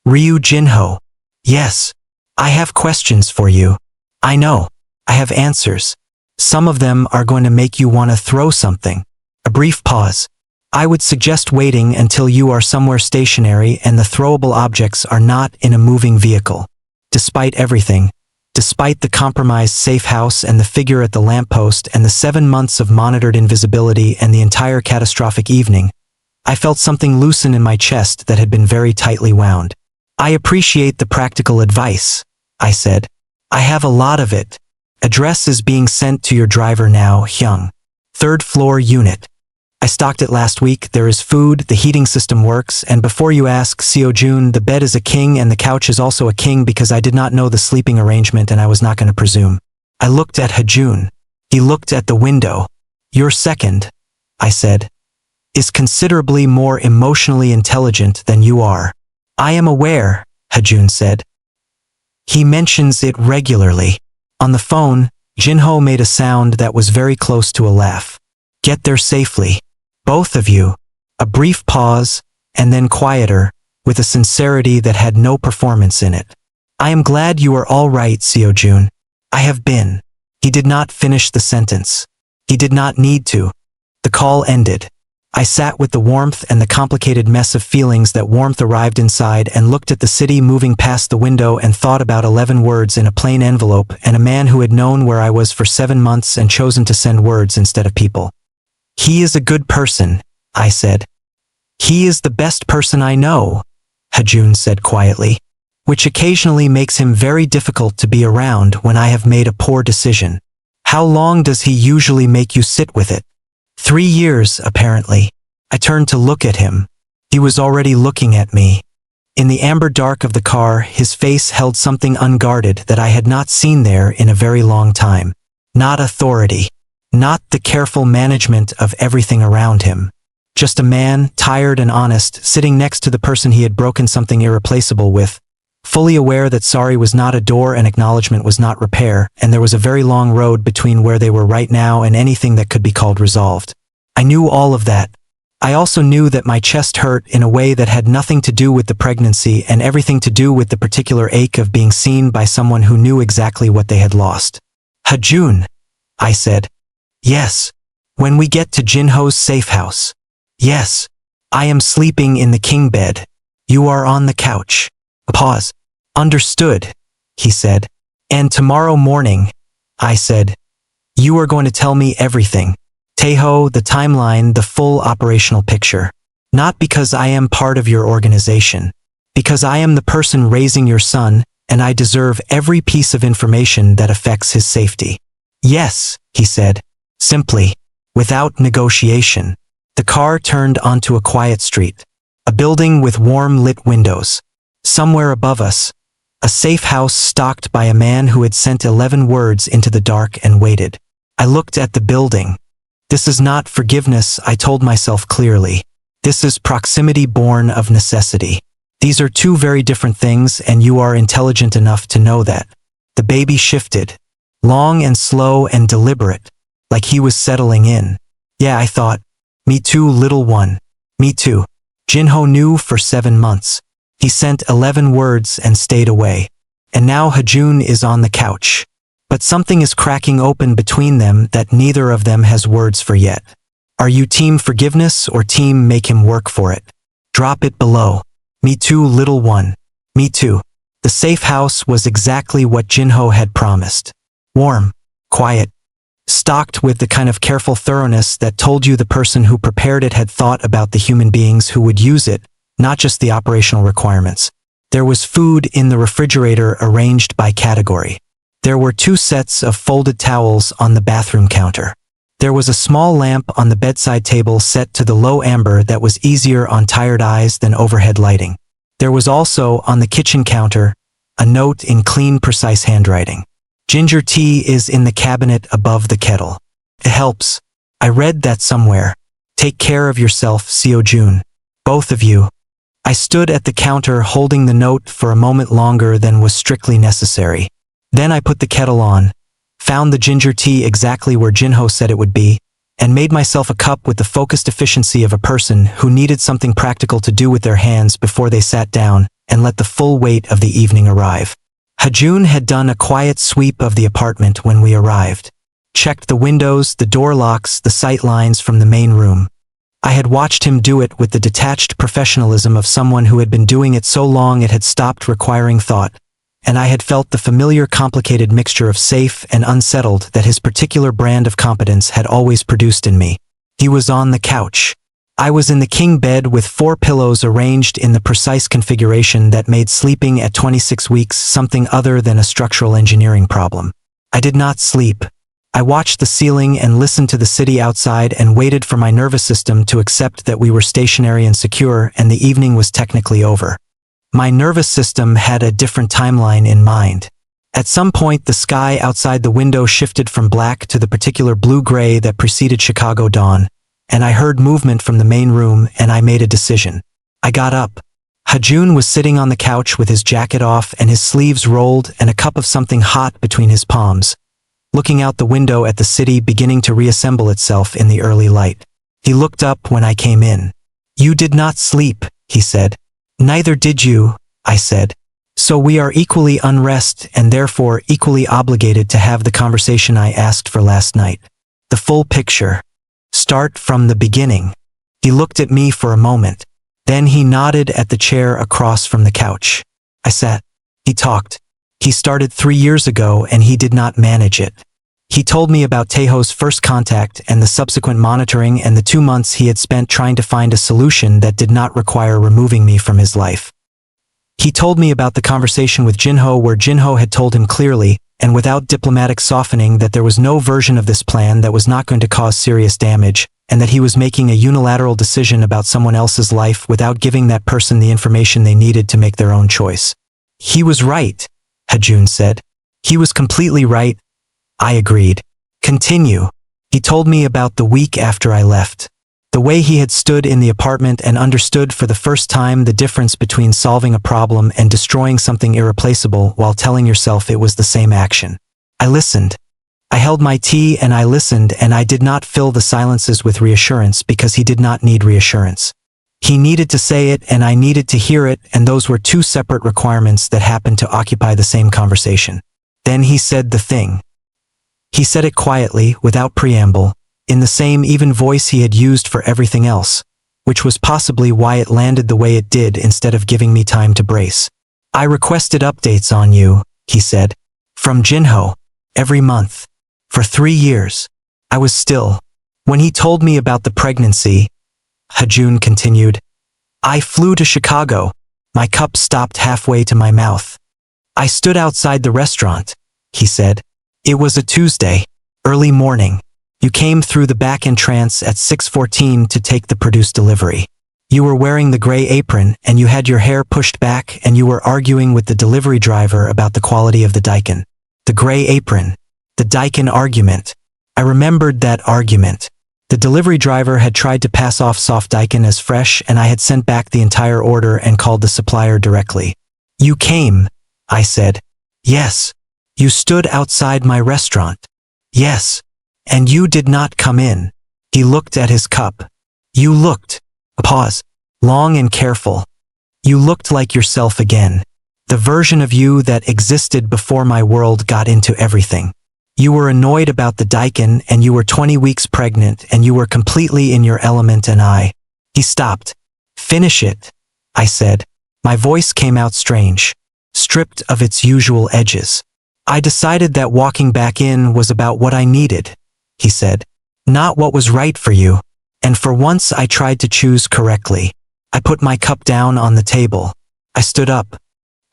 "Ryu Jinho." "Yes. I have questions for you." "I know. I have answers. Some of them are going to make you want to throw something." A brief pause. "I would suggest waiting until you are somewhere stationary and the throwable objects are not in a moving vehicle. Despite everything, despite the compromised safe house and the figure at the lamppost and the 7 months of monitored invisibility and the entire catastrophic evening, I felt something loosen in my chest that had been very tightly wound. "I appreciate the practical advice," I said. "I have a lot of it. Address is being sent to your driver now, Hyung. 3rd floor unit. I stocked it last week. There is food, the heating system works, and before you ask, Seo-jun, the bed is a king and the couch is also a king because I did not know the sleeping arrangement and I was not going to presume." I looked at Hajoon. He looked at the window. Your second, I said, is considerably more emotionally intelligent than you are. I am aware, Hajoon said. He mentions it regularly. On the phone, Jinho made a sound that was very close to a laugh. Get there safely. Both of you. A brief pause, and then quieter, with a sincerity that had no performance in it. I am glad you are all right, Seo-jun. I have been. He did not finish the sentence. He did not need to. The call ended. I sat with the warmth and the complicated mess of feelings that warmth arrived inside and looked at the city moving past the window and thought about 11 words in a plain envelope and a man who had known where I was for 7 months and chosen to send words instead of people. He is a good person, I said. He is the best person I know, Hajoon said quietly, which occasionally makes him very difficult to be around when I have made a poor decision. How long does he usually make you sit with it? 3 years, apparently. I turned to look at him. He was already looking at me. In the amber dark of the car, his face held something unguarded that I had not seen there in a very long time. Not authority. Not the careful management of everything around him. Just a man, tired and honest, sitting next to the person he had broken something irreplaceable with, fully aware that sorry was not a door and acknowledgement was not repair, and there was a very long road between where they were right now and anything that could be called resolved. I knew all of that. I also knew that my chest hurt in a way that had nothing to do with the pregnancy and everything to do with the particular ache of being seen by someone who knew exactly what they had lost. Hajoon, I said. Yes. When we get to Jinho's safe house. Yes. I am sleeping in the king bed. You are on the couch. A pause. Understood, he said. And tomorrow morning, I said, you are going to tell me everything. Taeho, the timeline, the full operational picture. Not because I am part of your organization. Because I am the person raising your son, and I deserve every piece of information that affects his safety. Yes, he said. Simply. Without negotiation. The car turned onto a quiet street. A building with warm lit windows. Somewhere above us, a safe house stocked by a man who had sent 11 words into the dark and waited. I looked at the building. This is not forgiveness, I told myself clearly. This is proximity born of necessity. These are two very different things, and you are intelligent enough to know that. The baby shifted. Long and slow and deliberate, like he was settling in. Yeah, I thought. Me too, little one. Me too. Jinho knew for 7 months. He sent 11 words and stayed away. And now Hajoon is on the couch. But something is cracking open between them that neither of them has words for yet. Are you team forgiveness or team make him work for it? Drop it below. Me too, little one. Me too. The safe house was exactly what Jinho had promised. Warm, quiet, stocked with the kind of careful thoroughness that told you the person who prepared it had thought about the human beings who would use it, not just the operational requirements. There was food in the refrigerator arranged by category. There were 2 sets of folded towels on the bathroom counter. There was a small lamp on the bedside table set to the low amber that was easier on tired eyes than overhead lighting. There was also, on the kitchen counter, a note in clean, precise handwriting. Ginger tea is in the cabinet above the kettle. It helps. I read that somewhere. Take care of yourself, Seo-jun. Both of you. I stood at the counter holding the note for a moment longer than was strictly necessary. Then I put the kettle on, found the ginger tea exactly where Jinho said it would be, and made myself a cup with the focused efficiency of a person who needed something practical to do with their hands before they sat down and let the full weight of the evening arrive. Hajoon had done a quiet sweep of the apartment when we arrived. Checked the windows, the door locks, the sight lines from the main room. I had watched him do it with the detached professionalism of someone who had been doing it so long it had stopped requiring thought, and I had felt the familiar complicated mixture of safe and unsettled that his particular brand of competence had always produced in me. He was on the couch. I was in the king bed with 4 pillows arranged in the precise configuration that made sleeping at 26 weeks something other than a structural engineering problem. I did not sleep. I watched the ceiling and listened to the city outside and waited for my nervous system to accept that we were stationary and secure and the evening was technically over. My nervous system had a different timeline in mind. At some point, the sky outside the window shifted from black to the particular blue-gray that preceded Chicago dawn, and I heard movement from the main room, and I made a decision. I got up. Hajoon was sitting on the couch with his jacket off and his sleeves rolled and a cup of something hot between his palms, looking out the window at the city beginning to reassemble itself in the early light. He looked up when I came in. "You did not sleep," he said. "Neither did you," I said. "So we are equally unrest and therefore equally obligated to have the conversation I asked for last night. The full picture. Start from the beginning." He looked at me for a moment. Then he nodded at the chair across from the couch. I sat. He talked. He started 3 years ago and he did not manage it. He told me about Taeho's first contact and the subsequent monitoring and the 2 months he had spent trying to find a solution that did not require removing me from his life. He told me about the conversation with Jinho where Jinho had told him clearly, and without diplomatic softening, that there was no version of this plan that was not going to cause serious damage, and that he was making a unilateral decision about someone else's life without giving that person the information they needed to make their own choice. "He was right," Hajoon said. "He was completely right." I agreed. "Continue." He told me about the week after I left. The way he had stood in the apartment and understood for the first time the difference between solving a problem and destroying something irreplaceable while telling yourself it was the same action. I listened. I held my tea and I listened, and I did not fill the silences with reassurance because he did not need reassurance. He needed to say it and I needed to hear it, and those were two separate requirements that happened to occupy the same conversation. Then he said the thing. He said it quietly, without preamble, in the same even voice he had used for everything else, which was possibly why it landed the way it did instead of giving me time to brace. "I requested updates on you," he said. "From Jinho. Every month. For 3 years. I was still. When he told me about the pregnancy," Hajoon continued, "I flew to Chicago. My cup stopped halfway to my mouth. I stood outside the restaurant," he said. "It was a Tuesday. Early morning. You came through the back entrance at 6:14 to take the produce delivery. You were wearing the gray apron and you had your hair pushed back and you were arguing with the delivery driver about the quality of the daikon. The gray apron. The daikon argument. I remembered that argument. The delivery driver had tried to pass off soft daikon as fresh, and I had sent back the entire order and called the supplier directly. You came," I said. "Yes. You stood outside my restaurant." "Yes. And you did not come in." He looked at his cup. "You looked," a pause, "long and careful. You looked like yourself again. The version of you that existed before my world got into everything. You were annoyed about the daikon and you were 20 weeks pregnant and you were completely in your element and I." He stopped. "Finish it," I said. My voice came out strange, stripped of its usual edges. "I decided that walking back in was about what I needed," he said, "not what was right for you. And for once I tried to choose correctly." I put my cup down on the table. I stood up.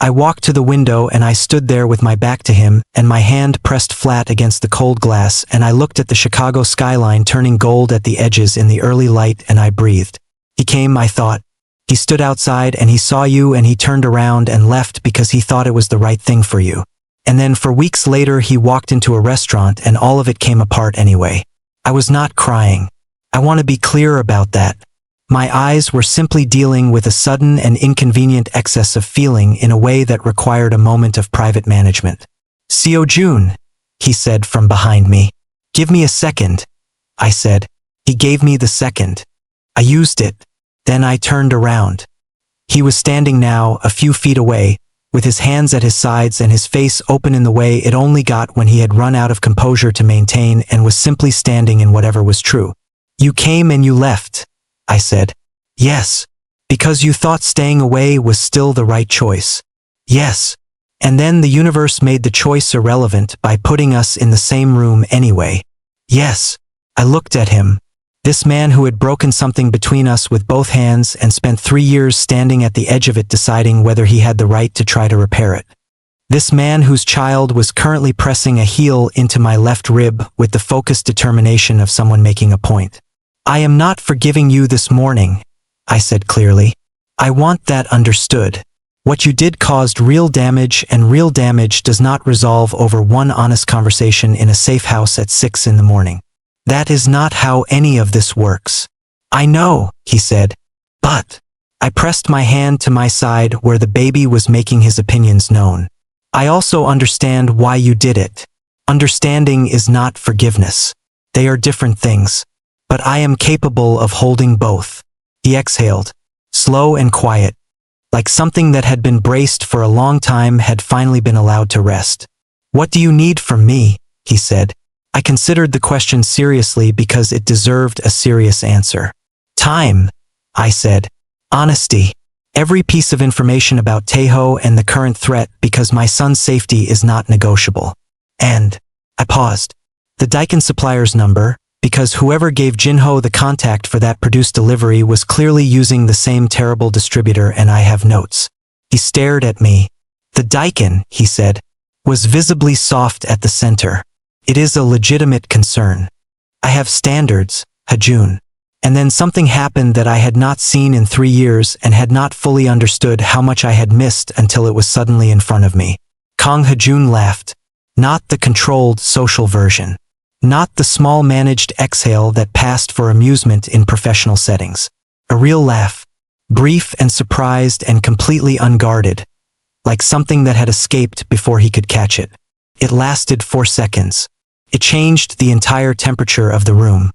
I walked to the window and I stood there with my back to him and my hand pressed flat against the cold glass, and I looked at the Chicago skyline turning gold at the edges in the early light, and I breathed. He came, I thought. He stood outside and he saw you and he turned around and left because he thought it was the right thing for you. And then for weeks later he walked into a restaurant and all of it came apart anyway. I was not crying. I want to be clear about that. My eyes were simply dealing with a sudden and inconvenient excess of feeling in a way that required a moment of private management. "Seo-jun," he said from behind me. "Give me a second," I said. He gave me the second. I used it. Then I turned around. He was standing now, a few feet away, with his hands at his sides and his face open in the way it only got when he had run out of composure to maintain and was simply standing in whatever was true. "You came and you left," I said. "Yes. Because you thought staying away was still the right choice." "Yes. And then the universe made the choice irrelevant by putting us in the same room anyway." "Yes." I looked at him. This man who had broken something between us with both hands and spent 3 years standing at the edge of it deciding whether he had the right to try to repair it. This man whose child was currently pressing a heel into my left rib with the focused determination of someone making a point. "I am not forgiving you this morning," I said clearly. "I want that understood." What you did caused real damage, and real damage does not resolve over one honest conversation in a safe house at 6 in the morning. That is not how any of this works. I know, he said, but I pressed my hand to my side where the baby was making his opinions known. I also understand why you did it. Understanding is not forgiveness. They are different things. But I am capable of holding both. He exhaled, slow and quiet, like something that had been braced for a long time had finally been allowed to rest. What do you need from me? He said. I considered the question seriously because it deserved a serious answer. Time, I said. Honesty. Every piece of information about Taeho and the current threat because my son's safety is not negotiable. And, I paused. The Daikin supplier's number, because whoever gave Jinho the contact for that produced delivery was clearly using the same terrible distributor, and I have notes. He stared at me. The Daikin, he said, was visibly soft at the center. It is a legitimate concern. I have standards, Hajoon. And then something happened that I had not seen in 3 years and had not fully understood how much I had missed until it was suddenly in front of me. Kang Hajoon laughed. Not the controlled social version. Not the small managed exhale that passed for amusement in professional settings. A real laugh. Brief and surprised and completely unguarded. Like something that had escaped before he could catch it. It lasted 4 seconds. It changed the entire temperature of the room.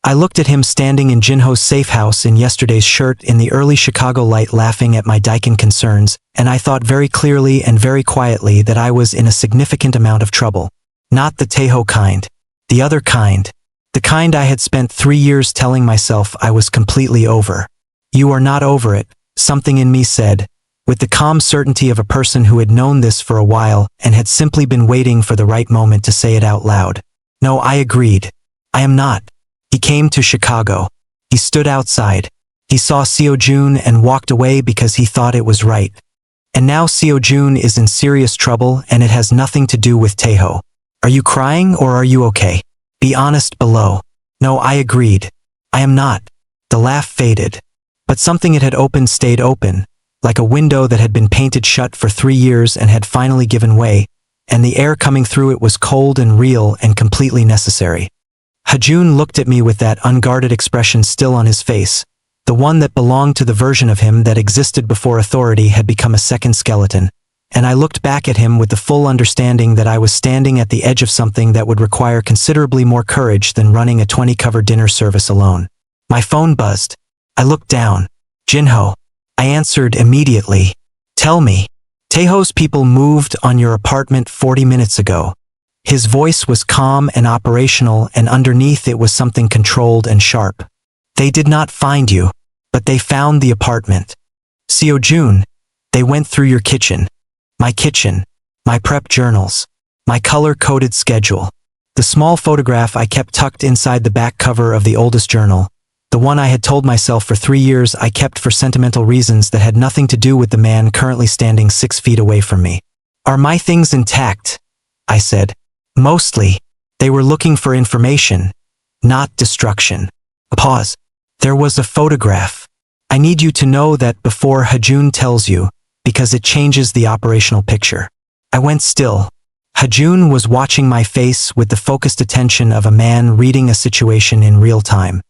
I looked at him standing in Jinho's safe house in yesterday's shirt in the early Chicago light laughing at my Daikin concerns, and I thought very clearly and very quietly that I was in a significant amount of trouble. Not the Taeho kind. The other kind. The kind I had spent 3 years telling myself I was completely over. You are not over it, something in me said, with the calm certainty of a person who had known this for a while and had simply been waiting for the right moment to say it out loud. No, I agreed. I am not. He came to Chicago. He stood outside. He saw Seo-jun and walked away because he thought it was right. And now Seo-jun is in serious trouble and it has nothing to do with Taeho. Are you crying or are you okay? Be honest below. No, I agreed. I am not. The laugh faded. But something it had opened stayed open, like a window that had been painted shut for 3 years and had finally given way, and the air coming through it was cold and real and completely necessary. Hajoon looked at me with that unguarded expression still on his face, the one that belonged to the version of him that existed before authority had become a second skeleton, and I looked back at him with the full understanding that I was standing at the edge of something that would require considerably more courage than running a 20-cover dinner service alone. My phone buzzed. I looked down. Jinho. I answered immediately. Tell me. Taeho's people moved on your apartment 40 minutes ago. His voice was calm and operational, and underneath it was something controlled and sharp. They did not find you, but they found the apartment. Seo-jun, they went through your kitchen, my prep journals, my color-coded schedule, the small photograph I kept tucked inside the back cover of the oldest journal, the one I had told myself for 3 years I kept for sentimental reasons that had nothing to do with the man currently standing 6 feet away from me. Are my things intact? I said. Mostly. They were looking for information, not destruction. A pause. There was a photograph. I need you to know that before Hajoon tells you, because it changes the operational picture. I went still. Hajoon was watching my face with the focused attention of a man reading a situation in real time.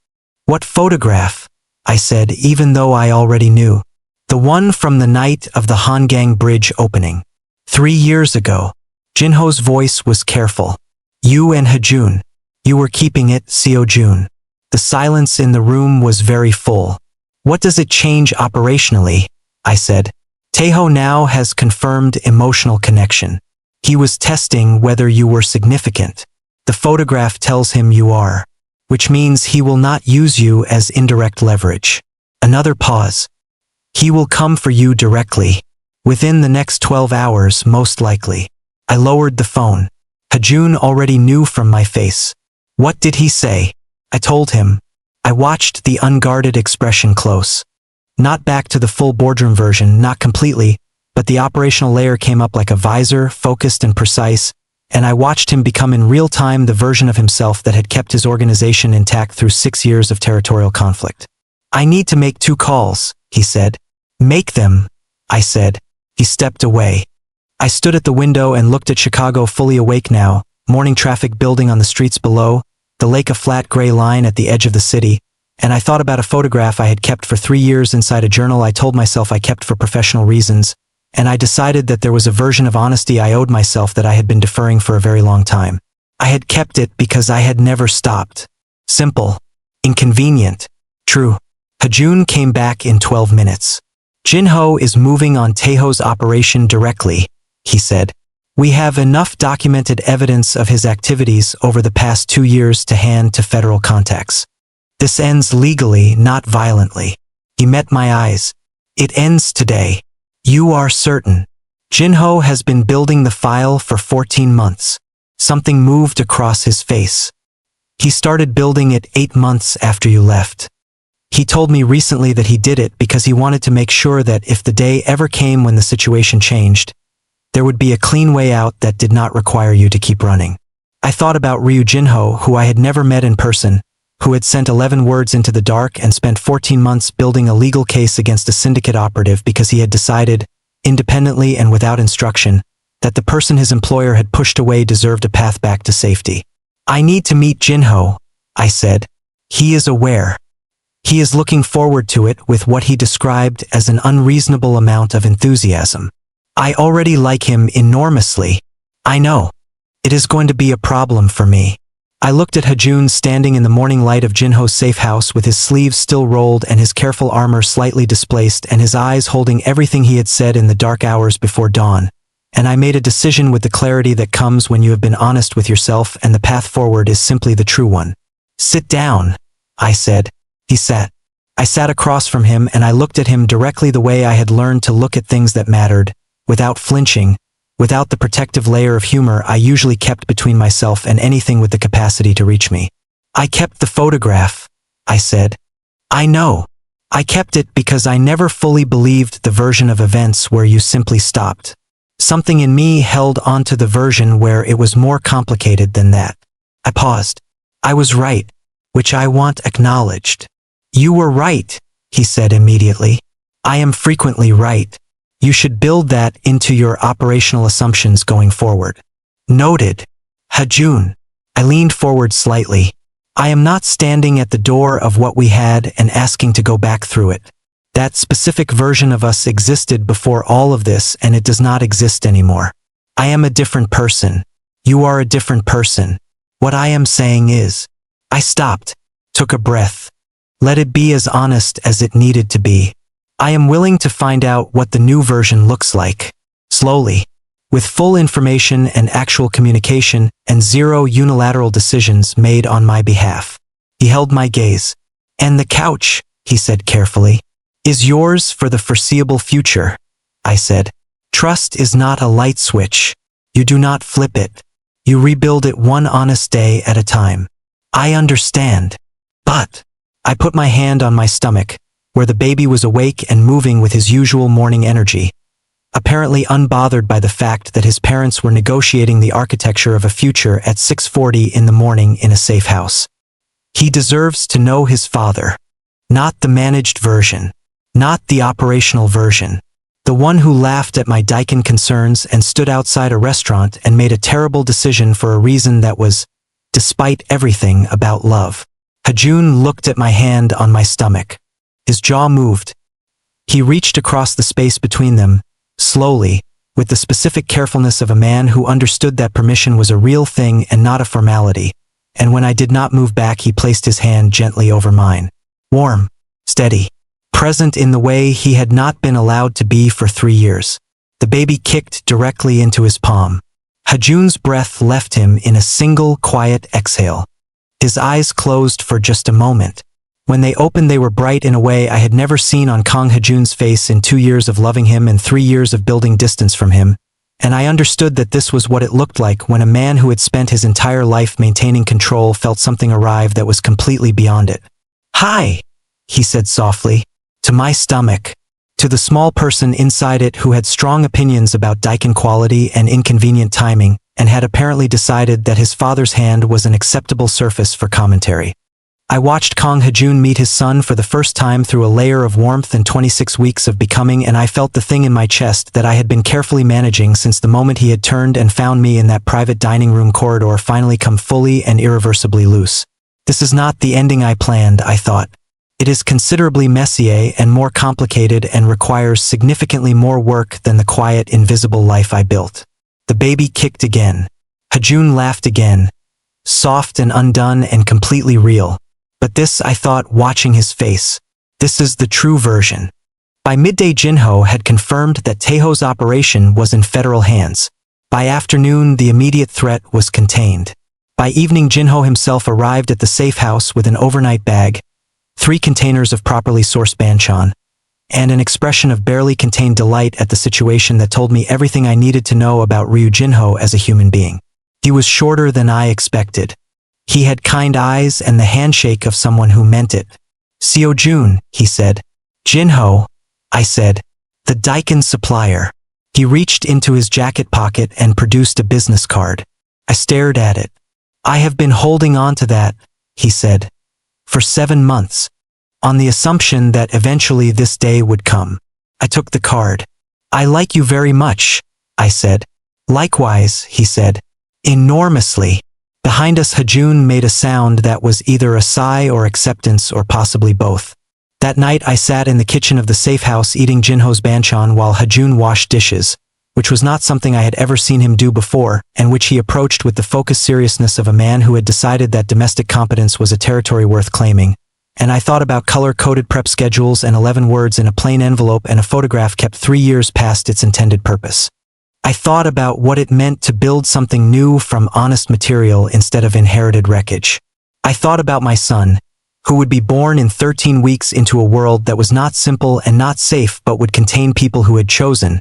What photograph? I said, even though I already knew. The one from the night of the Hangang Bridge opening. 3 years ago. Jinho's voice was careful. You and Hajoon. You were keeping it, Seo-jun. The silence in the room was very full. What does it change operationally? I said. Taeho now has confirmed emotional connection. He was testing whether you were significant. The photograph tells him you are. Which means he will not use you as indirect leverage. Another pause. He will come for you directly. Within the next 12 hours, most likely. I lowered the phone. Hajoon already knew from my face. What did he say? I told him. I watched the unguarded expression close. Not back to the full boardroom version, not completely, but the operational layer came up like a visor, focused and precise, and I watched him become in real time the version of himself that had kept his organization intact through 6 years of territorial conflict. I need to make 2 calls, he said. Make them, I said. He stepped away. I stood at the window and looked at Chicago fully awake now, morning traffic building on the streets below, the lake a flat gray line at the edge of the city, and I thought about a photograph I had kept for 3 years inside a journal I told myself I kept for professional reasons, and I decided that there was a version of honesty I owed myself that I had been deferring for a very long time. I had kept it because I had never stopped. Simple. Inconvenient. True. Hajoon came back in 12 minutes. Jin-ho is moving on Taeho's operation directly, he said. We have enough documented evidence of his activities over the past 2 years to hand to federal contacts. This ends legally, not violently. He met my eyes. It ends today. You are certain. Jin-ho has been building the file for 14 months. Something moved across his face. He started building it 8 months after you left. He told me recently that he did it because he wanted to make sure that if the day ever came when the situation changed, there would be a clean way out that did not require you to keep running. I thought about Ryu Jin-ho, who I had never met in person, who had sent 11 words into the dark and spent 14 months building a legal case against a syndicate operative because he had decided, independently and without instruction, that the person his employer had pushed away deserved a path back to safety. I need to meet Jin-ho, I said. He is aware. He is looking forward to it with what he described as an unreasonable amount of enthusiasm. I already like him enormously. I know. It is going to be a problem for me. I looked at Hajoon standing in the morning light of Jin-ho's safe house with his sleeves still rolled and his careful armor slightly displaced and his eyes holding everything he had said in the dark hours before dawn. And I made a decision with the clarity that comes when you have been honest with yourself and the path forward is simply the true one. Sit down, I said. He sat. I sat across from him and I looked at him directly the way I had learned to look at things that mattered, without flinching, without the protective layer of humor I usually kept between myself and anything with the capacity to reach me. I kept the photograph, I said. I know. I kept it because I never fully believed the version of events where you simply stopped. Something in me held onto the version where it was more complicated than that. I paused. I was right, which I want acknowledged. You were right, he said immediately. I am frequently right. You should build that into your operational assumptions going forward. Noted. Hajoon. I leaned forward slightly. I am not standing at the door of what we had and asking to go back through it. That specific version of us existed before all of this and it does not exist anymore. I am a different person. You are a different person. What I am saying is, I stopped, took a breath. Let it be as honest as it needed to be. I am willing to find out what the new version looks like. Slowly. With full information and actual communication and 0 unilateral decisions made on my behalf. He held my gaze. And the couch, he said carefully, is yours for the foreseeable future, I said. Trust is not a light switch. You do not flip it. You rebuild it one honest day at a time. I understand. But I put my hand on my stomach, where the baby was awake and moving with his usual morning energy, apparently unbothered by the fact that his parents were negotiating the architecture of a future at 6:40 in the morning in a safe house. He deserves to know his father. Not the managed version. Not the operational version. The one who laughed at my Daikin concerns and stood outside a restaurant and made a terrible decision for a reason that was, despite everything, about love. Hajoon looked at my hand on my stomach. His jaw moved. He reached across the space between them, slowly, with the specific carefulness of a man who understood that permission was a real thing and not a formality, and when I did not move back he placed his hand gently over mine. Warm, steady, present in the way he had not been allowed to be for 3 years. The baby kicked directly into his palm. Hajoon's breath left him in a single quiet exhale. His eyes closed for just a moment. When they opened they were bright in a way I had never seen on Kang Hajoon's face in 2 years of loving him and 3 years of building distance from him, and I understood that this was what it looked like when a man who had spent his entire life maintaining control felt something arrive that was completely beyond it. Hi, he said softly, to my stomach, to the small person inside it who had strong opinions about Daikin quality and inconvenient timing, and had apparently decided that his father's hand was an acceptable surface for commentary. I watched Kang Hajoon meet his son for the first time through a layer of warmth and 26 weeks of becoming, and I felt the thing in my chest that I had been carefully managing since the moment he had turned and found me in that private dining room corridor finally come fully and irreversibly loose. This is not the ending I planned, I thought. It is considerably messier and more complicated and requires significantly more work than the quiet, invisible life I built. The baby kicked again. Hajoon laughed again, soft and undone and completely real. But this, I thought, watching his face. This is the true version. By midday, Jinho had confirmed that Taeho's operation was in federal hands. By afternoon, the immediate threat was contained. By evening, Jinho himself arrived at the safe house with an overnight bag, 3 containers of properly sourced banchan, and an expression of barely contained delight at the situation that told me everything I needed to know about Ryu Jinho as a human being. He was shorter than I expected. He had kind eyes and the handshake of someone who meant it. Seo-jun, he said. Jinho, I said. The Daikin supplier. He reached into his jacket pocket and produced a business card. I stared at it. I have been holding on to that, he said, for 7 months, on the assumption that eventually this day would come. I took the card. I like you very much, I said. Likewise, he said. Enormously. Behind us, Hajoon made a sound that was either a sigh or acceptance or possibly both. That night I sat in the kitchen of the safe house eating Jinho's banchan while Hajoon washed dishes, which was not something I had ever seen him do before, and which he approached with the focused seriousness of a man who had decided that domestic competence was a territory worth claiming. And I thought about color-coded prep schedules and 11 words in a plain envelope and a photograph kept 3 years past its intended purpose. I thought about what it meant to build something new from honest material instead of inherited wreckage. I thought about my son, who would be born in 13 weeks into a world that was not simple and not safe but would contain people who had chosen,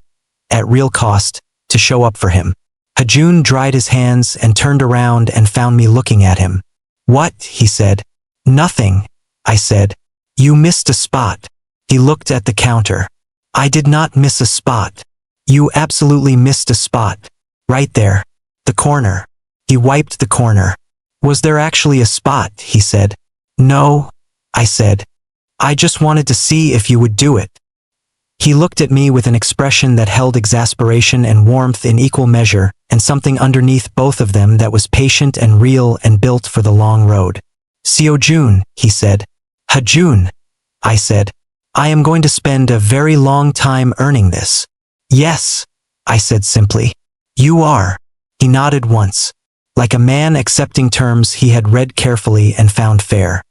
at real cost, to show up for him. Hajoon dried his hands and turned around and found me looking at him. What? He said. Nothing, I said. You missed a spot. He looked at the counter. I did not miss a spot. You absolutely missed a spot. Right there. The corner. He wiped the corner. Was there actually a spot? He said. No, I said. I just wanted to see if you would do it. He looked at me with an expression that held exasperation and warmth in equal measure, and something underneath both of them that was patient and real and built for the long road. Seo-jun, he said. Hajoon, I said. I am going to spend a very long time earning this. Yes, I said simply. You are. He nodded once, like a man accepting terms he had read carefully and found fair.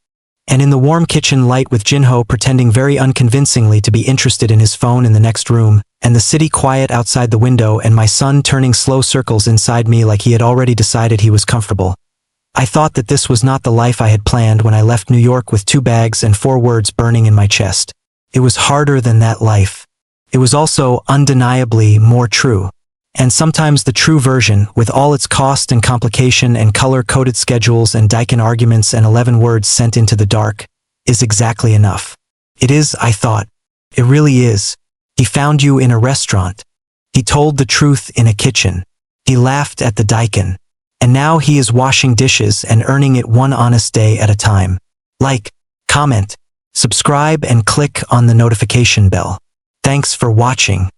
And in the warm kitchen light with Jinho pretending very unconvincingly to be interested in his phone in the next room, and the city quiet outside the window and my son turning slow circles inside me like he had already decided he was comfortable, I thought that this was not the life I had planned when I left New York with 2 bags and 4 words burning in my chest. It was harder than that life. It was also undeniably more true. And sometimes the true version, with all its cost and complication and color-coded schedules and Daikin arguments and 11 words sent into the dark, is exactly enough. It is, I thought. It really is. He found you in a restaurant. He told the truth in a kitchen. He laughed at the Daikin. And now he is washing dishes and earning it one honest day at a time. Like, comment, subscribe and click on the notification bell. Thanks for watching.